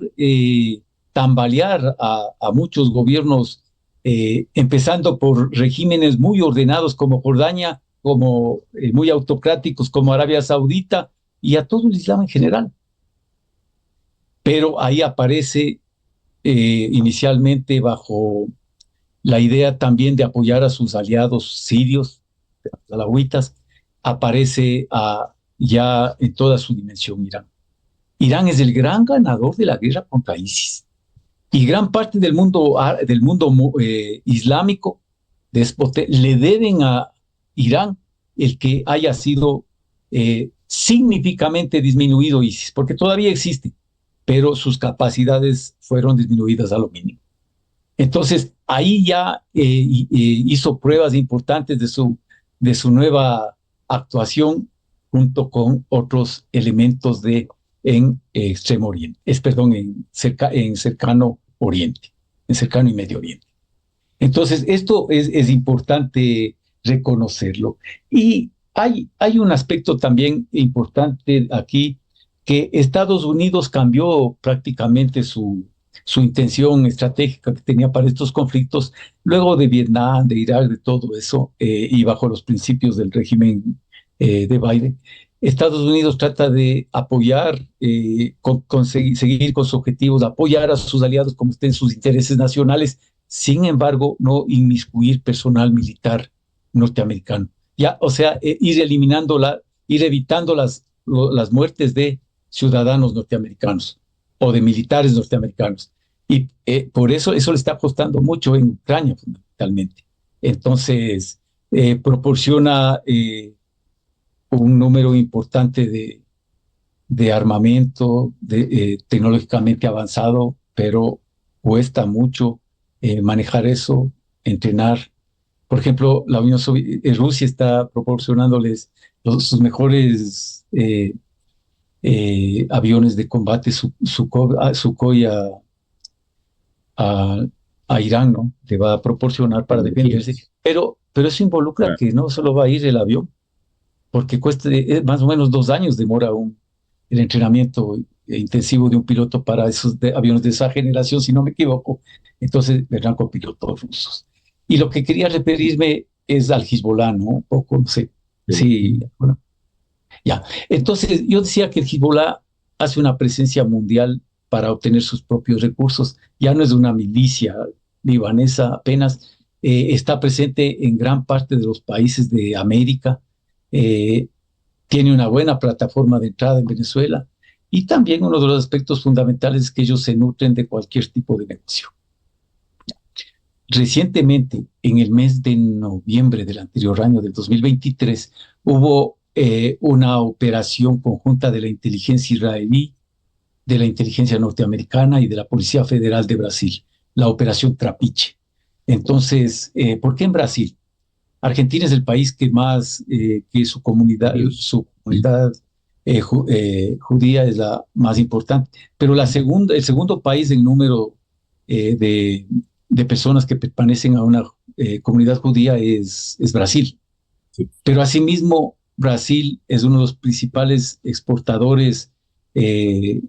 tambalear a muchos gobiernos, empezando por regímenes muy ordenados como Jordania, como muy autocráticos como Arabia Saudita y a todo el Islam en general. Pero ahí aparece inicialmente bajo la idea también de apoyar a sus aliados sirios, alawitas, aparece ya en toda su dimensión Irán. Irán es el gran ganador de la guerra contra ISIS. Y gran parte del mundo islámico le deben a Irán el que haya sido significativamente disminuido ISIS, porque todavía existe, pero sus capacidades fueron disminuidas a lo mínimo. Entonces, ahí ya hizo pruebas importantes de su nueva actuación junto con otros elementos en Extremo Oriente, en cercano Oriente, en cercano y Medio Oriente. Entonces, esto es importante reconocerlo. Y hay un aspecto también importante aquí, que Estados Unidos cambió prácticamente su intención estratégica que tenía para estos conflictos, luego de Vietnam, de Irak, de todo eso, y bajo los principios del régimen de Biden. Estados Unidos trata de apoyar, seguir con sus objetivos, de apoyar a sus aliados como estén sus intereses nacionales, sin embargo, no inmiscuir personal militar norteamericano. Ya, o sea, ir evitando las muertes de ciudadanos norteamericanos o de militares norteamericanos. Y por eso le está costando mucho en Ucrania, fundamentalmente. Entonces, proporciona un número importante de armamento tecnológicamente avanzado, pero cuesta mucho manejar eso, entrenar. Por ejemplo, Rusia está proporcionándoles sus mejores aviones de combate Sukhoi a, a Irán, ¿no? Le va a proporcionar para defenderse, Tecnologías. pero eso involucra Claro. que no solo va a ir el avión, porque cuesta más o menos 2 años demora el entrenamiento intensivo de un piloto para esos aviones de esa generación, si no me equivoco. Entonces vendrán con pilotos rusos. Y lo que quería referirme es al Hezbollah, ¿no? Un poco, no sé. Sí. Sí, bueno, ya. Entonces, yo decía que el Hezbollah hace una presencia mundial para obtener sus propios recursos. Ya no es una milicia libanesa apenas, está presente en gran parte de los países de América, eh, tiene una buena plataforma de entrada en Venezuela y también uno de los aspectos fundamentales es que ellos se nutren de cualquier tipo de negocio. Recientemente, en el mes de noviembre del anterior año, del 2023, hubo una operación conjunta de la inteligencia israelí, de la inteligencia norteamericana y de la Policía Federal de Brasil, la operación Trapiche. Entonces, ¿por qué en Brasil? Argentina es el país que más, que Dios. su comunidad judía es la más importante, pero el segundo país en número de personas que pertenecen a una comunidad judía es Brasil. Sí. Pero asimismo, Brasil es uno de los principales exportadores de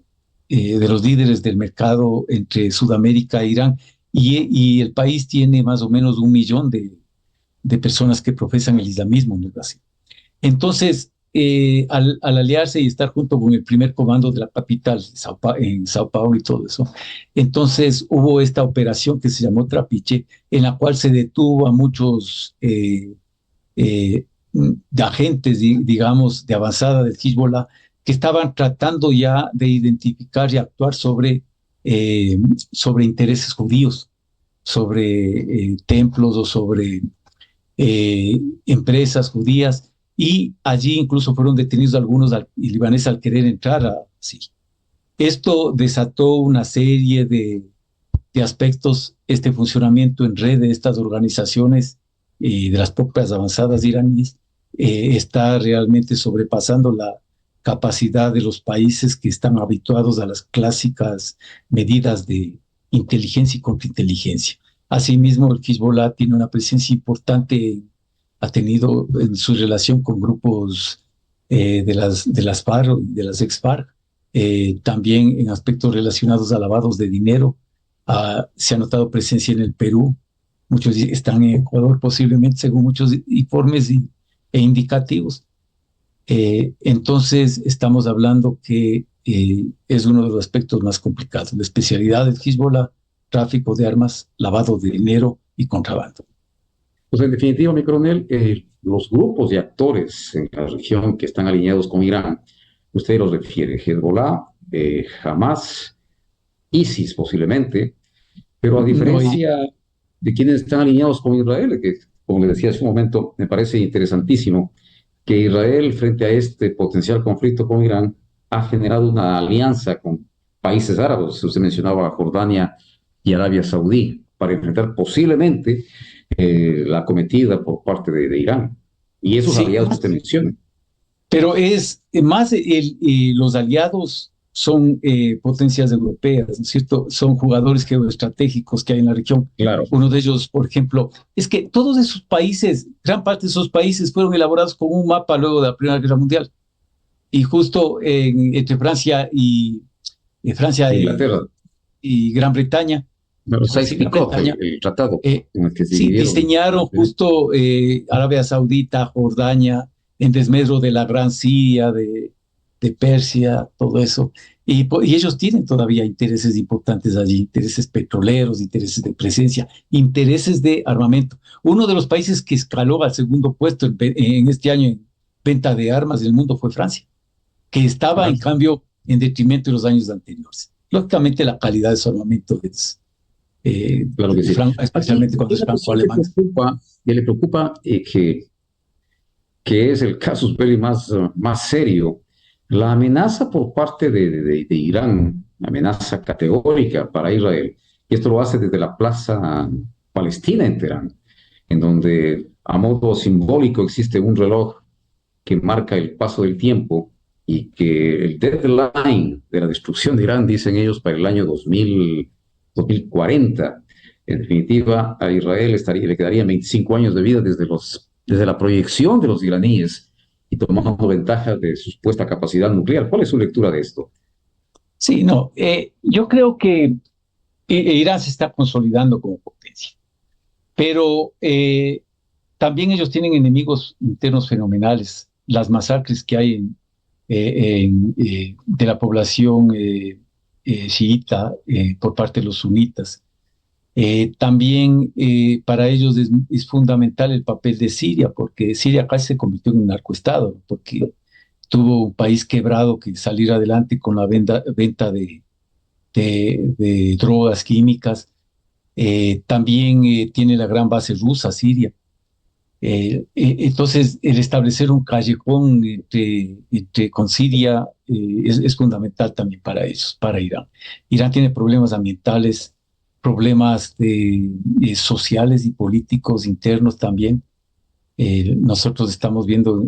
los líderes del mercado entre Sudamérica e Irán, y el país tiene más o menos 1 millón de personas que profesan el islamismo en el Brasil. Entonces, al aliarse y estar junto con el primer comando de la capital, en Sao Paulo y todo eso, entonces hubo esta operación que se llamó Trapiche, en la cual se detuvo a muchos de agentes, digamos, de avanzada del Hezbollah, que estaban tratando ya de identificar y actuar sobre intereses judíos, sobre templos o sobre empresas judías, y allí incluso fueron detenidos algunos libaneses al querer entrar a sí. Esto desató una serie de aspectos, este funcionamiento en red de estas organizaciones y de las propias avanzadas iraníes está realmente sobrepasando la capacidad de los países que están habituados a las clásicas medidas de inteligencia y contrainteligencia. Asimismo, el Hezbollah tiene una presencia importante, ha tenido en su relación con grupos de las FARC y de las ex-FARC, también en aspectos relacionados a lavados de dinero. Se ha notado presencia en el Perú, muchos están en Ecuador posiblemente, según muchos informes e indicativos. Entonces, estamos hablando que es uno de los aspectos más complicados. La especialidad del Hezbollah: tráfico de armas, lavado de dinero y contrabando. Pues en definitiva, mi coronel, los grupos de actores en la región que están alineados con Irán, usted los refiere, Hezbollah, Hamas, ISIS posiblemente, pero a No, y diferencia de quienes están alineados con Israel, que como le decía hace un momento, me parece interesantísimo que Israel, frente a este potencial conflicto con Irán, ha generado una alianza con países árabes. Usted mencionaba Jordania y Arabia Saudí para enfrentar posiblemente la acometida por parte de Irán. Y esos sí, aliados que usted menciona. pero es más, los aliados son potencias europeas, ¿no es cierto? Son jugadores geoestratégicos que hay en la región. Claro. Uno de ellos, por ejemplo, es que todos esos países, gran parte de esos países fueron elaborados con un mapa luego de la Primera Guerra Mundial. Y justo entre Francia Inglaterra. y Gran Bretaña, Bueno, Francia y Gran Sykes-Picot, Bretaña, el tratado en el que se sí, dividieron. diseñaron justo Arabia Saudita, Jordania, en desmedro de la Gran Siria, de Persia, todo eso. Y ellos tienen todavía intereses importantes allí, intereses petroleros, intereses de presencia, intereses de armamento. Uno de los países que escaló al segundo puesto en este año en venta de armas del mundo fue Francia, que estaba Claro, en cambio en detrimento de los años anteriores. Lógicamente la calidad de su armamento es claro que sí. Aquí, especialmente cuando es fíjate, franco-alemán. ya le preocupa que es el casus belli más serio, la amenaza por parte de Irán, amenaza categórica para Israel, y esto lo hace desde la plaza palestina en Teherán, en donde a modo simbólico existe un reloj que marca el paso del tiempo y que el deadline de la destrucción de Irán, dicen ellos, para el año 2040. En definitiva, a Israel le quedarían 25 años de vida desde la proyección de los iraníes y tomando ventaja de su supuesta capacidad nuclear. ¿Cuál es su lectura de esto? Sí, no, yo creo que Irán se está consolidando como potencia, pero también ellos tienen enemigos internos fenomenales. Las masacres que hay de la población chiita por parte de los sunitas. También para ellos es fundamental el papel de Siria, porque Siria casi se convirtió en un narcoestado, ¿no? Porque tuvo un país quebrado que salir adelante con la venta de drogas químicas. También tiene la gran base rusa, Siria. Entonces, el establecer un callejón con Siria es fundamental también para ellos, para Irán. Irán tiene problemas ambientales, problemas sociales y políticos internos también. Nosotros estamos viendo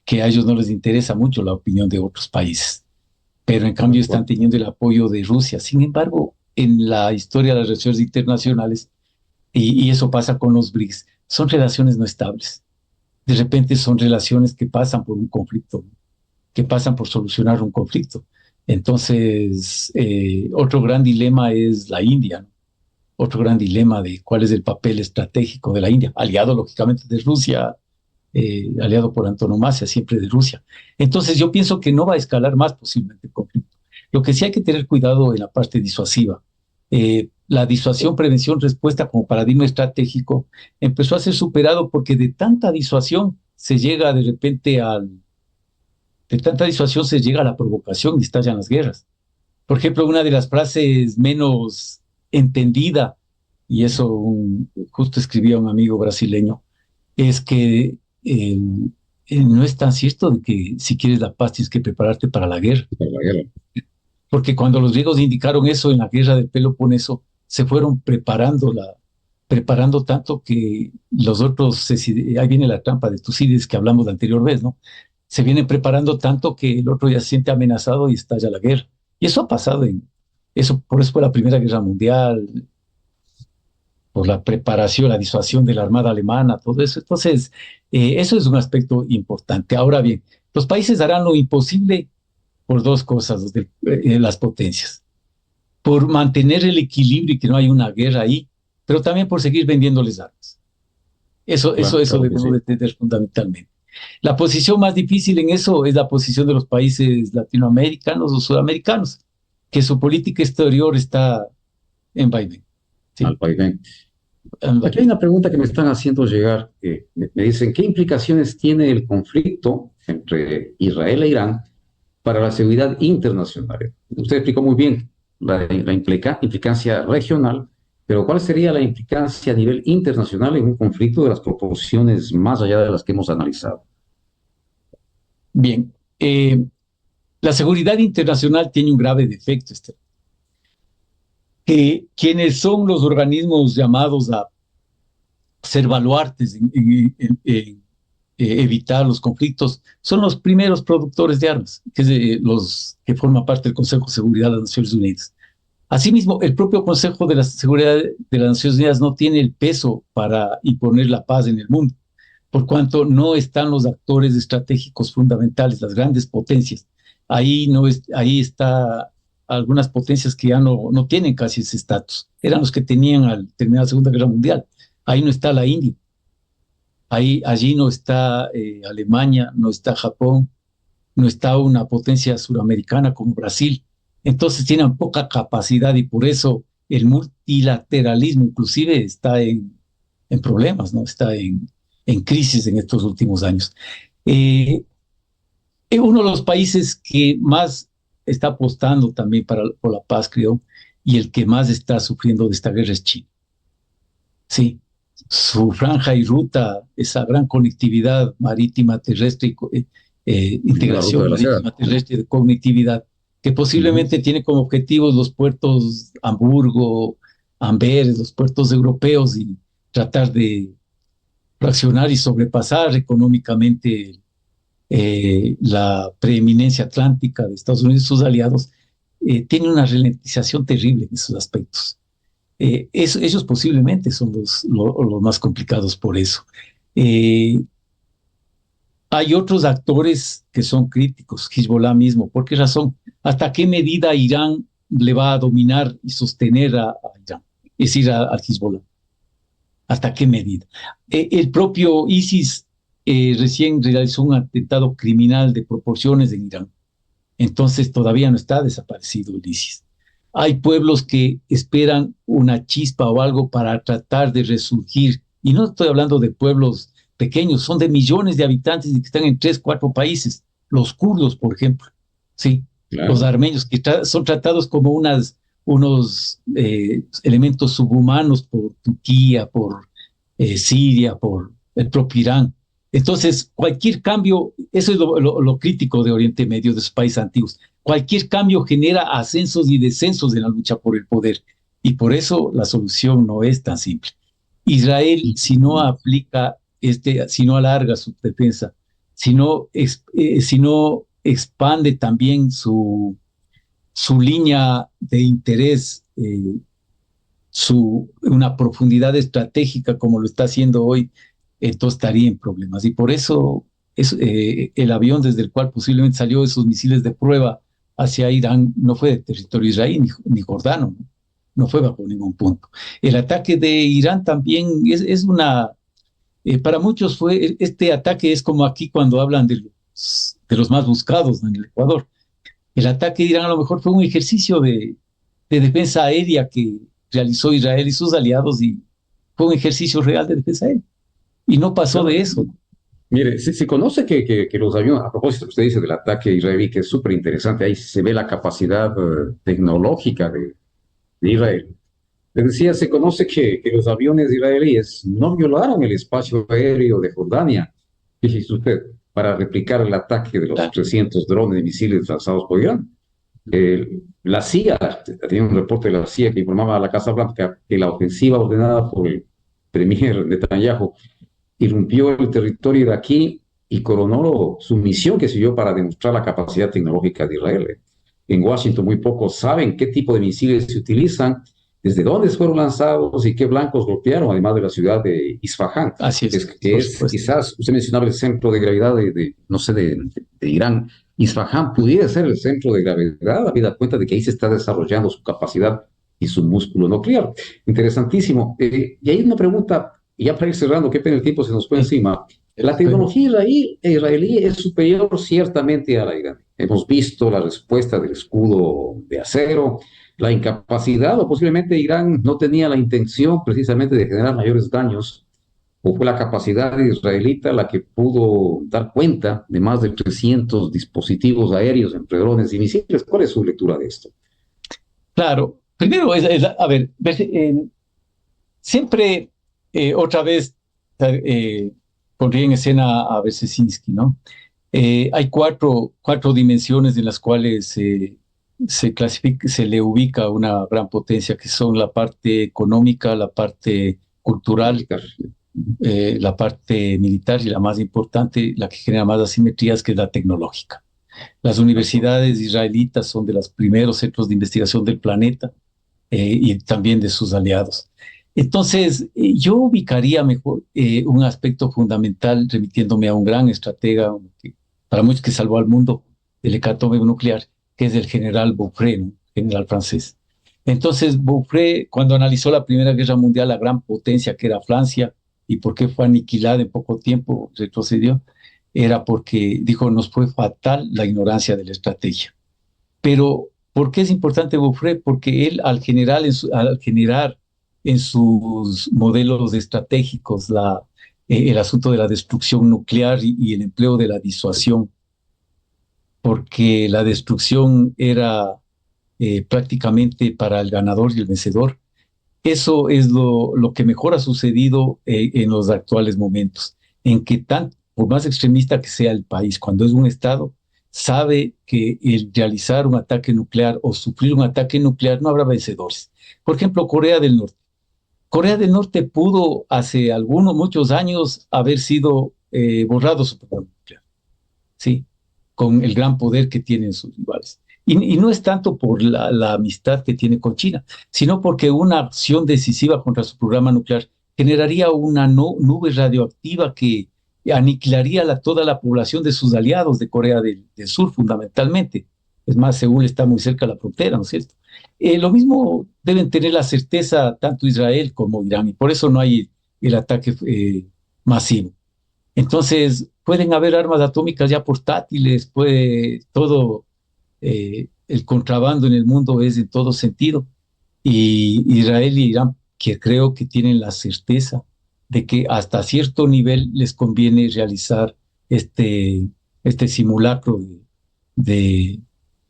que a ellos no les interesa mucho la opinión de otros países, pero en De cambio están acuerdo. teniendo el apoyo de Rusia. Sin embargo, en la historia de las relaciones internacionales, y eso pasa con los BRICS, son relaciones no estables. De repente son relaciones que pasan por un conflicto, que pasan por solucionar un conflicto. Entonces, otro gran dilema es la India, ¿no? Otro gran dilema de cuál es el papel estratégico de la India, aliado lógicamente de Rusia, aliado por antonomasia siempre de Rusia. Entonces, yo pienso que no va a escalar más posiblemente el conflicto. Lo que sí hay que tener cuidado en la parte disuasiva. La disuasión, prevención, respuesta como paradigma estratégico empezó a ser superado porque de tanta disuasión se llega de repente de tanta disuasión se llega a la provocación y estallan las guerras. Por ejemplo, una de las frases menos entendida, y eso justo escribía un amigo brasileño, es que no es tan cierto de que si quieres la paz tienes que prepararte para la guerra. Para la guerra. Porque cuando los griegos indicaron eso en la guerra del Peloponeso, se fueron preparando tanto que los otros, ahí viene la trampa de Tucídides que hablamos la anterior vez, ¿no? Se vienen preparando tanto que el otro ya se siente amenazado y estalla la guerra. Y eso ha pasado por eso fue la Primera Guerra Mundial, por la preparación, la disuasión de la Armada Alemana, todo eso. Entonces, eso es un aspecto importante. Ahora bien, los países harán lo imposible por dos cosas, las potencias, por mantener el equilibrio y que no haya una guerra ahí, pero también por seguir vendiéndoles armas. Claro, Eso claro que debemos de sí. entender fundamentalmente. La posición más difícil en eso es la posición de los países latinoamericanos o sudamericanos, que su política exterior está en vaivén. Al ¿Sí? país. En Aquí hay vaivén. una pregunta que me están haciendo llegar. Me dicen, ¿qué implicaciones tiene el conflicto entre Israel e Irán para la seguridad internacional? Usted explicó muy bien la implicancia regional, pero ¿cuál sería la implicancia a nivel internacional en un conflicto de las proporciones más allá de las que hemos analizado? Bien, la seguridad internacional tiene un grave defecto, que quienes son los organismos llamados a ser baluartes evitar los conflictos son los primeros productores de armas, que es los que forman parte del Consejo de Seguridad de las Naciones Unidas. Asimismo, el propio Consejo de la Seguridad de las Naciones Unidas no tiene el peso para imponer la paz en el mundo, por cuanto no están los actores estratégicos fundamentales, las grandes potencias. Ahí está algunas potencias que ya no tienen casi ese estatus. Eran los que tenían al terminar la Segunda Guerra Mundial. Ahí no está la India, allí no está Alemania, no está Japón, no está una potencia suramericana como Brasil. Entonces tienen poca capacidad y por eso el multilateralismo inclusive está en problemas, ¿no? Está en crisis en estos últimos años. Eh, Uno de los países que más está apostando también por la paz, creo, y el que más está sufriendo de esta guerra es China. Sí, su franja y ruta, esa gran conectividad marítima, terrestre, La ruta integración de la seda. marítima, terrestre, de conectividad, que Ujú. posiblemente tiene como objetivos los puertos Hamburgo, Amberes, los puertos europeos y tratar de fraccionar y sobrepasar económicamente la preeminencia atlántica de Estados Unidos y sus aliados. tiene una ralentización terrible en esos aspectos. Ellos posiblemente son los más complicados por eso. Eh, Hay otros actores que son críticos, Hezbollah mismo. ¿Por qué razón? ¿Hasta qué medida Irán le va a dominar y sostener a Irán? Es decir, al Hezbollah. ¿Hasta qué medida? El propio ISIS recién realizó un atentado criminal de proporciones en Irán. Entonces todavía no está desaparecido el ISIS. Hay pueblos que esperan una chispa o algo para tratar de resurgir. Y no estoy hablando de pueblos pequeños, son de millones de habitantes y que están en 3, 4 países. Los kurdos, por ejemplo, sí, los Claro. armenios, que son tratados como unos elementos subhumanos por Turquía, por Siria, por el propio Irán. Entonces, cualquier cambio, eso es lo crítico de Oriente Medio, de sus países antiguos. Cualquier cambio genera ascensos y descensos en la lucha por el poder. Y por eso la solución no es tan simple. Israel, Y, si no aplica, si no alarga su defensa, si no expande también su línea de interés, una profundidad estratégica como lo está haciendo hoy, entonces estaría en problemas. Y por eso el avión desde el cual posiblemente salió esos misiles de prueba hacia Irán no fue de territorio israelí ni jordano, ¿no? No fue bajo ningún punto. El ataque de Irán también para muchos este ataque es como aquí cuando hablan de los más buscados, ¿no?, en el Ecuador. El ataque de Irán a lo mejor fue un ejercicio de defensa aérea que realizó Israel y sus aliados y fue un ejercicio real de defensa aérea. Y no pasó claro, de eso. mire, se conoce que los aviones, a propósito que usted dice del ataque israelí, que es súper interesante, ahí se ve la capacidad tecnológica de Israel. Le decía, se conoce que los aviones israelíes no violaron el espacio aéreo de Jordania, fíjese usted, para replicar el ataque de los Claro. 300 drones y misiles lanzados por Irán. La CIA, tenía un reporte de la CIA que informaba a la Casa Blanca que la ofensiva ordenada por el premier Netanyahu irrumpió el territorio iraquí y coronó su misión que sirvió para demostrar la capacidad tecnológica de Israel. En Washington muy pocos saben qué tipo de misiles se utilizan, desde dónde fueron lanzados y qué blancos golpearon, además de la ciudad de Isfahán, Así es, que por es supuesto. quizás, usted mencionaba el centro de gravedad no sé, de Irán. Isfahán pudiera ser el centro de gravedad, habida cuenta de que ahí se está desarrollando su capacidad y su músculo nuclear. Interesantísimo. Y hay una pregunta, y ya para ir cerrando, qué pena el tiempo se nos fue Sí, encima. La pero, tecnología israelí es superior ciertamente a la iraní. Hemos visto la respuesta del escudo de acero, la incapacidad o posiblemente Irán no tenía la intención precisamente de generar mayores daños, o fue la capacidad israelita la que pudo dar cuenta de más de 300 dispositivos aéreos entre drones y misiles. ¿Cuál es su lectura de esto? claro, primero, a ver, siempre, otra vez, pondría en escena a Berzezinski, ¿no? Hay cuatro dimensiones en las cuales se le ubica una gran potencia, que son la parte económica, la parte cultural, Militar. la parte militar y la más importante, la que genera más asimetrías, que es la tecnológica. Las universidades israelitas son de los primeros centros de investigación del planeta y también de sus aliados. Entonces, yo ubicaría mejor un aspecto fundamental, remitiéndome a un gran estratega, para muchos que salvó al mundo del hecatombe nuclear, que es el general Beaufret, ¿no?, general francés. Entonces, Beaufret, cuando analizó la Primera Guerra Mundial, la gran potencia que era Francia, y por qué fue aniquilada en poco tiempo, retrocedió, era porque dijo, nos fue fatal la ignorancia de la estrategia. Pero, ¿por qué es importante Beaufret? Porque él, al generar en sus modelos estratégicos el asunto de la destrucción nuclear y el empleo de la disuasión, porque la destrucción era prácticamente para el ganador y el vencedor. Eso es lo que mejor ha sucedido en los actuales momentos, en que por más extremista que sea el país, cuando es un Estado, sabe que el realizar un ataque nuclear o sufrir un ataque nuclear no habrá vencedores. Por ejemplo, Corea del Norte. Corea del Norte pudo hace muchos años haber sido borrado su programa nuclear, ¿sí? Con el gran poder que tienen sus rivales. Y no es tanto por la amistad que tiene con China, sino porque una acción decisiva contra su programa nuclear generaría una nube radioactiva que aniquilaría toda la población de sus aliados de Corea del Sur, fundamentalmente. Es más, Seúl está muy cerca de la frontera, ¿no es cierto? Lo mismo deben tener la certeza tanto Israel como Irán, y por eso no hay el ataque masivo. Entonces, pueden haber armas atómicas ya portátiles, puede todo, el contrabando en el mundo es en todo sentido. Y Israel y Irán, que creo que tienen la certeza de que hasta cierto nivel les conviene realizar este, este simulacro de,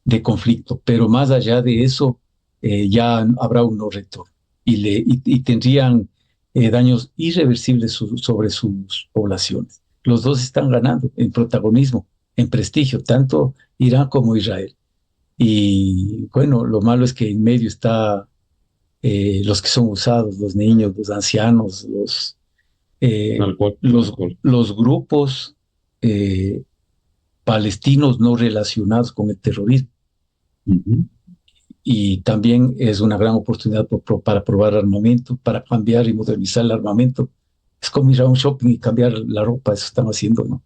de conflicto, pero más allá de eso, ya habrá un no retorno y tendrían daños irreversibles sobre sus poblaciones. Los dos están ganando en protagonismo, en prestigio, tanto Irán como Israel. Y bueno, lo malo es que en medio está los que son usados, los niños, los ancianos, eh, Tal cual, tal los, cual. los grupos eh, palestinos no relacionados con el terrorismo. Ujú. Y también es una gran oportunidad para probar armamento, para cambiar y modernizar el armamento. Es como ir a un shopping y cambiar la ropa, eso están haciendo, ¿no?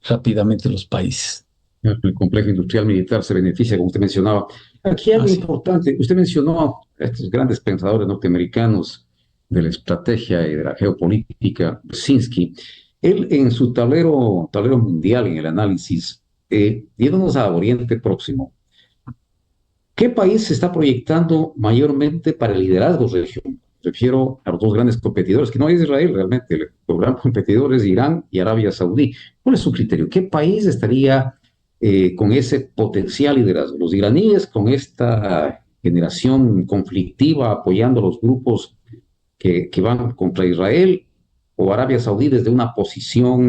Rápidamente los países. El complejo industrial militar se beneficia, como usted mencionaba. Aquí hay algo Así. importante. Usted mencionó a estos grandes pensadores norteamericanos de la estrategia y de la geopolítica, Brzezinski. Él en su tablero mundial, en el análisis, yéndonos a Oriente Próximo, ¿qué país se está proyectando mayormente para el liderazgo regional? Refiero a los dos grandes competidores, que no es Israel realmente, los grandes competidores Irán y Arabia Saudí. ¿Cuál es su criterio? ¿Qué país estaría con ese potencial liderazgo? ¿Los iraníes con esta generación conflictiva apoyando a los grupos que van contra Israel? ¿O Arabia Saudí desde una posición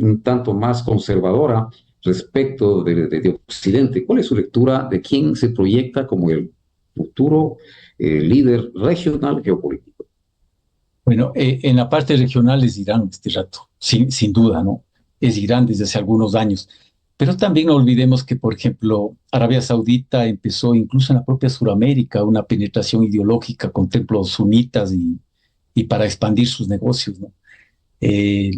un tanto más conservadora respecto de Occidente? ¿Cuál es su lectura de quién se proyecta como el futuro líder regional geopolítico? Bueno, en la parte regional es Irán este rato, sin duda, ¿no? Es Irán desde hace algunos años. Pero también no olvidemos que, por ejemplo, Arabia Saudita empezó incluso en la propia Suramérica una penetración ideológica con templos sunitas y para expandir sus negocios, ¿no? Eh,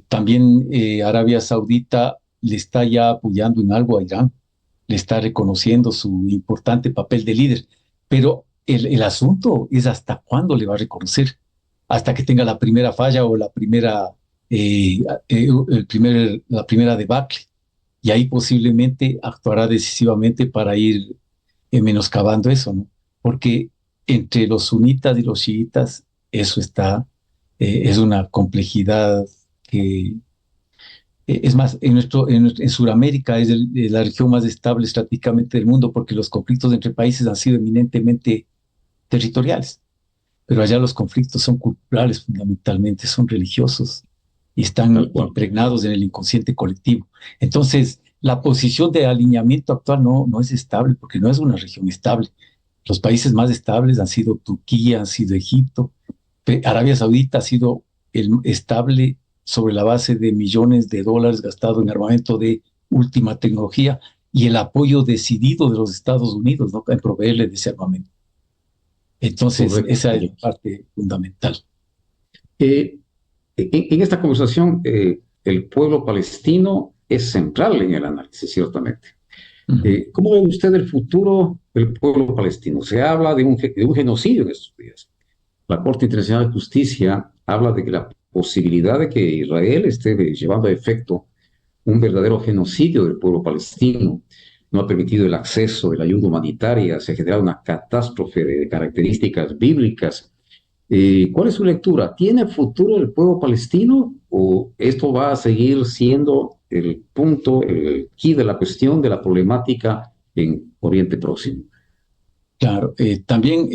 También Arabia Saudita le está ya apoyando en algo a Irán, le está reconociendo su importante papel de líder, pero el asunto es hasta cuándo le va a reconocer, hasta que tenga la primera falla o la primera debacle, y ahí posiblemente actuará decisivamente para ir menoscabando eso, ¿no? Porque entre los sunitas y los chiitas, eso está, es una complejidad que, es más, en Sudamérica es la región más estable estratégicamente del mundo porque los conflictos entre países han sido eminentemente territoriales, pero allá los conflictos son culturales fundamentalmente, son religiosos y Tal están cual. impregnados en el inconsciente colectivo. Entonces, la posición de alineamiento actual no es estable porque no es una región estable. Los países más estables han sido Turquía, han sido Egipto. Arabia Saudita ha sido estable sobre la base de millones de dólares gastados en armamento de última tecnología y el apoyo decidido de los Estados Unidos, ¿no?, en proveerle de ese armamento. Entonces, Correcto, esa es la correcto. parte fundamental. Eh, en esta conversación, el pueblo palestino es central en el análisis, ciertamente. Ujú. ¿Cómo ve usted el futuro del pueblo palestino? Se habla de un genocidio en estos días. La Corte Internacional de Justicia habla de que la posibilidad de que Israel esté llevando a efecto un verdadero genocidio del pueblo palestino. No ha permitido el acceso de la ayuda humanitaria, se ha generado una catástrofe de características bíblicas. ¿Cuál es su lectura? ¿Tiene futuro el pueblo palestino o esto va a seguir siendo el punto, el key de la cuestión, de la problemática en Oriente Próximo? Claro, también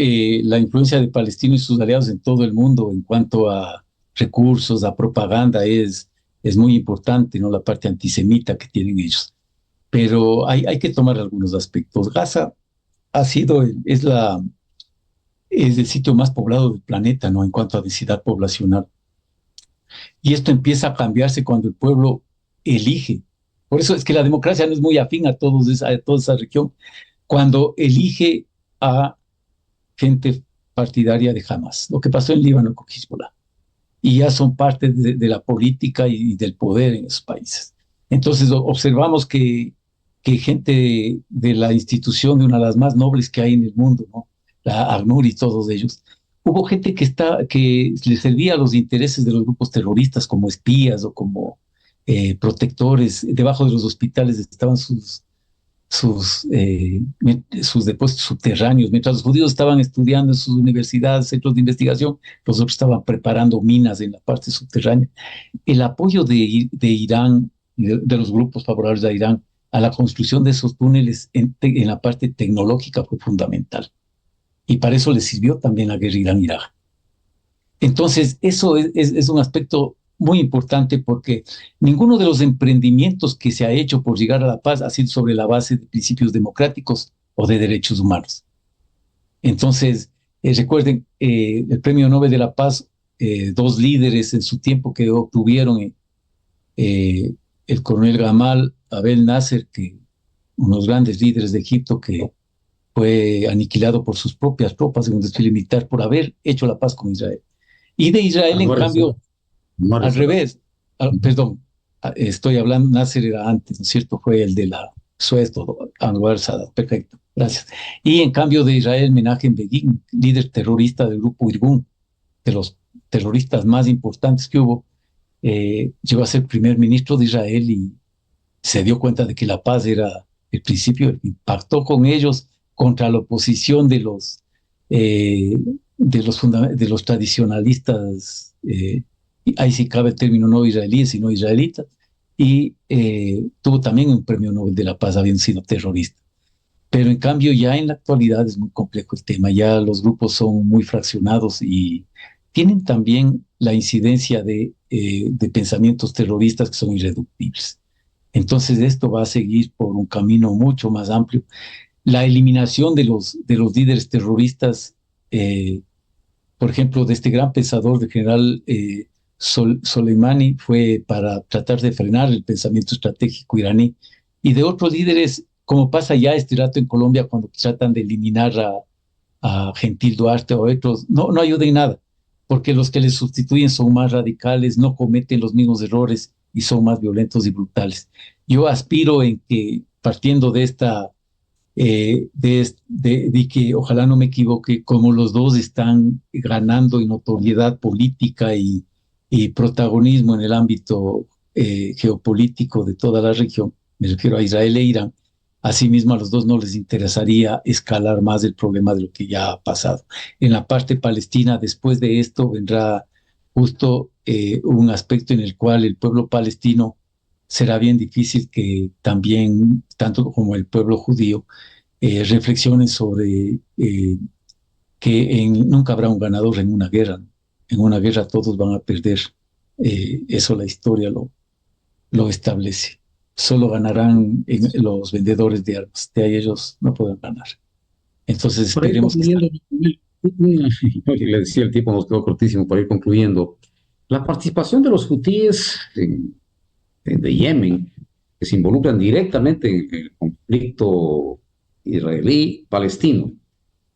la influencia de Palestina y sus aliados en todo el mundo en cuanto a recursos, a propaganda, es muy importante, ¿no? La parte antisemita que tienen ellos. Pero hay que tomar algunos aspectos. Gaza ha sido, es el sitio más poblado del planeta, ¿no? En cuanto a densidad poblacional. Y esto empieza a cambiarse cuando el pueblo elige. Por eso es que la democracia no es muy afín a a toda esa región cuando elige a gente partidaria de Hamas. Lo que pasó en Líbano con Hezbollah. Y ya son parte de la política y del poder en esos países. Entonces observamos que gente de la institución, de una de las más nobles que hay en el mundo, ¿no? La ACNUR y todos ellos, hubo gente que le servía a los intereses de los grupos terroristas como espías o como protectores. Debajo de los hospitales estaban sus depósitos subterráneos. Mientras los judíos estaban estudiando en sus universidades, centros de investigación, los otros estaban preparando minas en la parte subterránea. El apoyo de Irán y de los grupos favorables a Irán a la construcción de esos túneles en la parte tecnológica fue fundamental. Y para eso le sirvió también la guerra Irán-Irak. Entonces, eso es un aspecto muy importante porque ninguno de los emprendimientos que se ha hecho por llegar a la paz ha sido sobre la base de principios democráticos o de derechos humanos. Entonces, recuerden, el Premio Nobel de la Paz, dos líderes en su tiempo que obtuvieron, el coronel Gamal Abdel Nasser, que unos grandes líderes de Egipto que fue aniquilado por sus propias tropas en un desfile militar por haber hecho la paz con Israel. Y de Israel, en cambio, al revés, perdón, estoy hablando, Nasser era antes, ¿no es cierto? Fue el de la Suez, Anwar Sadat, perfecto, gracias. Y en cambio de Israel, Menachem Begin, líder terrorista del grupo Irgun, de los terroristas más importantes que hubo, llegó a ser primer ministro de Israel y se dio cuenta de que la paz era el principio, impactó con ellos contra la oposición de los tradicionalistas, ahí sí cabe el término no israelíes, sino israelitas, y tuvo también un premio Nobel de la Paz habiendo sido terrorista. Pero en cambio ya en la actualidad es muy complejo el tema, ya los grupos son muy fraccionados y tienen también la incidencia de pensamientos terroristas que son irreductibles. Entonces esto va a seguir por un camino mucho más amplio. La eliminación de los líderes terroristas, por ejemplo, de este gran pensador de general Soleimani, fue para tratar de frenar el pensamiento estratégico iraní. Y de otros líderes, como pasa ya este rato en Colombia, cuando tratan de eliminar a Gentil Duarte o otros, no ayuda en nada, porque los que les sustituyen son más radicales, no cometen los mismos errores y son más violentos y brutales. Yo aspiro en que, partiendo de esta de que ojalá no me equivoque, como los dos están ganando en notoriedad política y protagonismo en el ámbito geopolítico de toda la región, me refiero a Israel e Irán, asimismo a los dos no les interesaría escalar más el problema de lo que ya ha pasado. En la parte palestina, después de esto, vendrá justo un aspecto en el cual el pueblo palestino será bien difícil que también, tanto como el pueblo judío, reflexionen sobre que nunca habrá un ganador en una guerra. ¿No? En una guerra todos van a perder. Eso la historia lo establece. Solo ganarán los vendedores de armas. De ahí ellos no pueden ganar. Entonces Por ahí esperemos que... concluyendo, le decía, el tiempo nos quedó cortísimo para ir concluyendo. La participación de los hutíes de Yemen, que se involucran directamente en el conflicto israelí-palestino.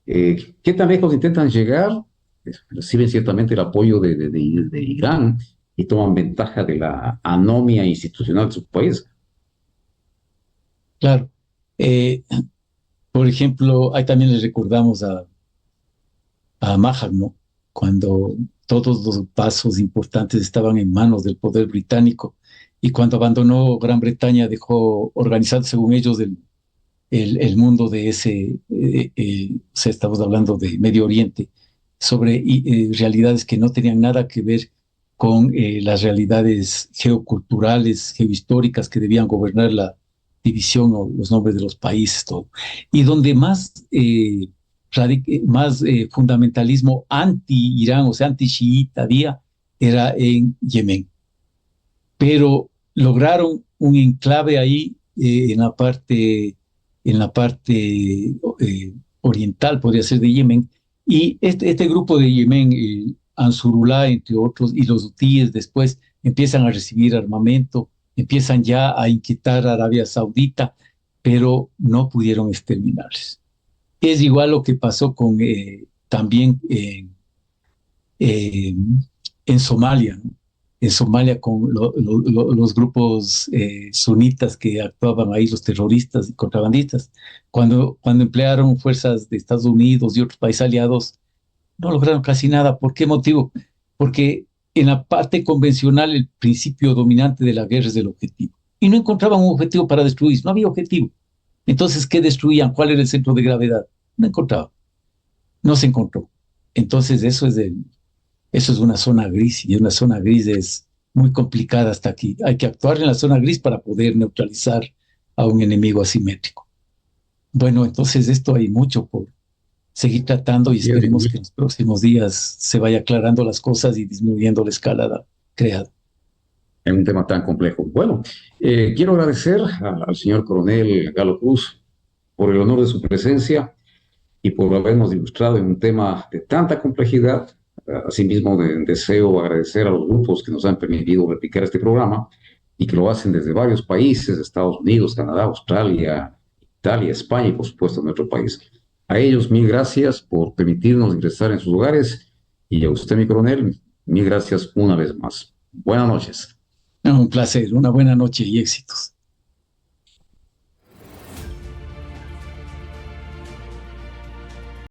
¿Qué tan lejos intentan llegar? Reciben ciertamente el apoyo de Irán y toman ventaja de la anomia institucional de su país. Claro. Por ejemplo, ahí también les recordamos a Mahat, ¿no? Cuando todos los pasos importantes estaban en manos del poder británico y cuando abandonó Gran Bretaña dejó organizado, según ellos, el mundo de o sea, estamos hablando de Medio Oriente, sobre realidades que no tenían nada que ver con las realidades geoculturales, geohistóricas que debían gobernar la división o los nombres de los países, todo. Y donde más fundamentalismo anti-Irán, o sea, anti-Chiita había, era en Yemen. Pero lograron un enclave ahí en la parte oriental, podría ser de Yemen, y este grupo de Yemen, Ansarullah, entre otros, y los hutíes después empiezan a recibir armamento empiezan ya a inquietar a Arabia Saudita, pero no pudieron exterminarles. Es igual lo que pasó con también eh, en Somalia, ¿no? En Somalia con los grupos sunitas que actuaban ahí, los terroristas y contrabandistas, cuando emplearon fuerzas de Estados Unidos y otros países aliados, no lograron casi nada. ¿Por qué motivo? Porque en la parte convencional el principio dominante de la guerra es el objetivo. Y no encontraban un objetivo para destruir, no había objetivo. Entonces, ¿qué destruían? ¿Cuál era el centro de gravedad? No encontraban, no se encontró. Entonces, eso es una zona gris, y una zona gris es muy complicada hasta aquí. Hay que actuar en la zona gris para poder neutralizar a un enemigo asimétrico. Bueno, entonces esto hay mucho por seguir tratando y Así es, esperemos que en los próximos días se vaya aclarando las cosas y disminuyendo la escalada creada. en un tema tan complejo. Bueno, quiero agradecer al señor coronel Galo Cruz por el honor de su presencia y por habernos ilustrado en un tema de tanta complejidad. Asimismo, deseo agradecer a los grupos que nos han permitido replicar este programa y que lo hacen desde varios países, Estados Unidos, Canadá, Australia, Italia, España y por supuesto nuestro país. A ellos mil gracias por permitirnos ingresar en sus hogares y a usted, mi coronel, mil gracias una vez más. Buenas noches. Un placer, una buena noche y éxitos.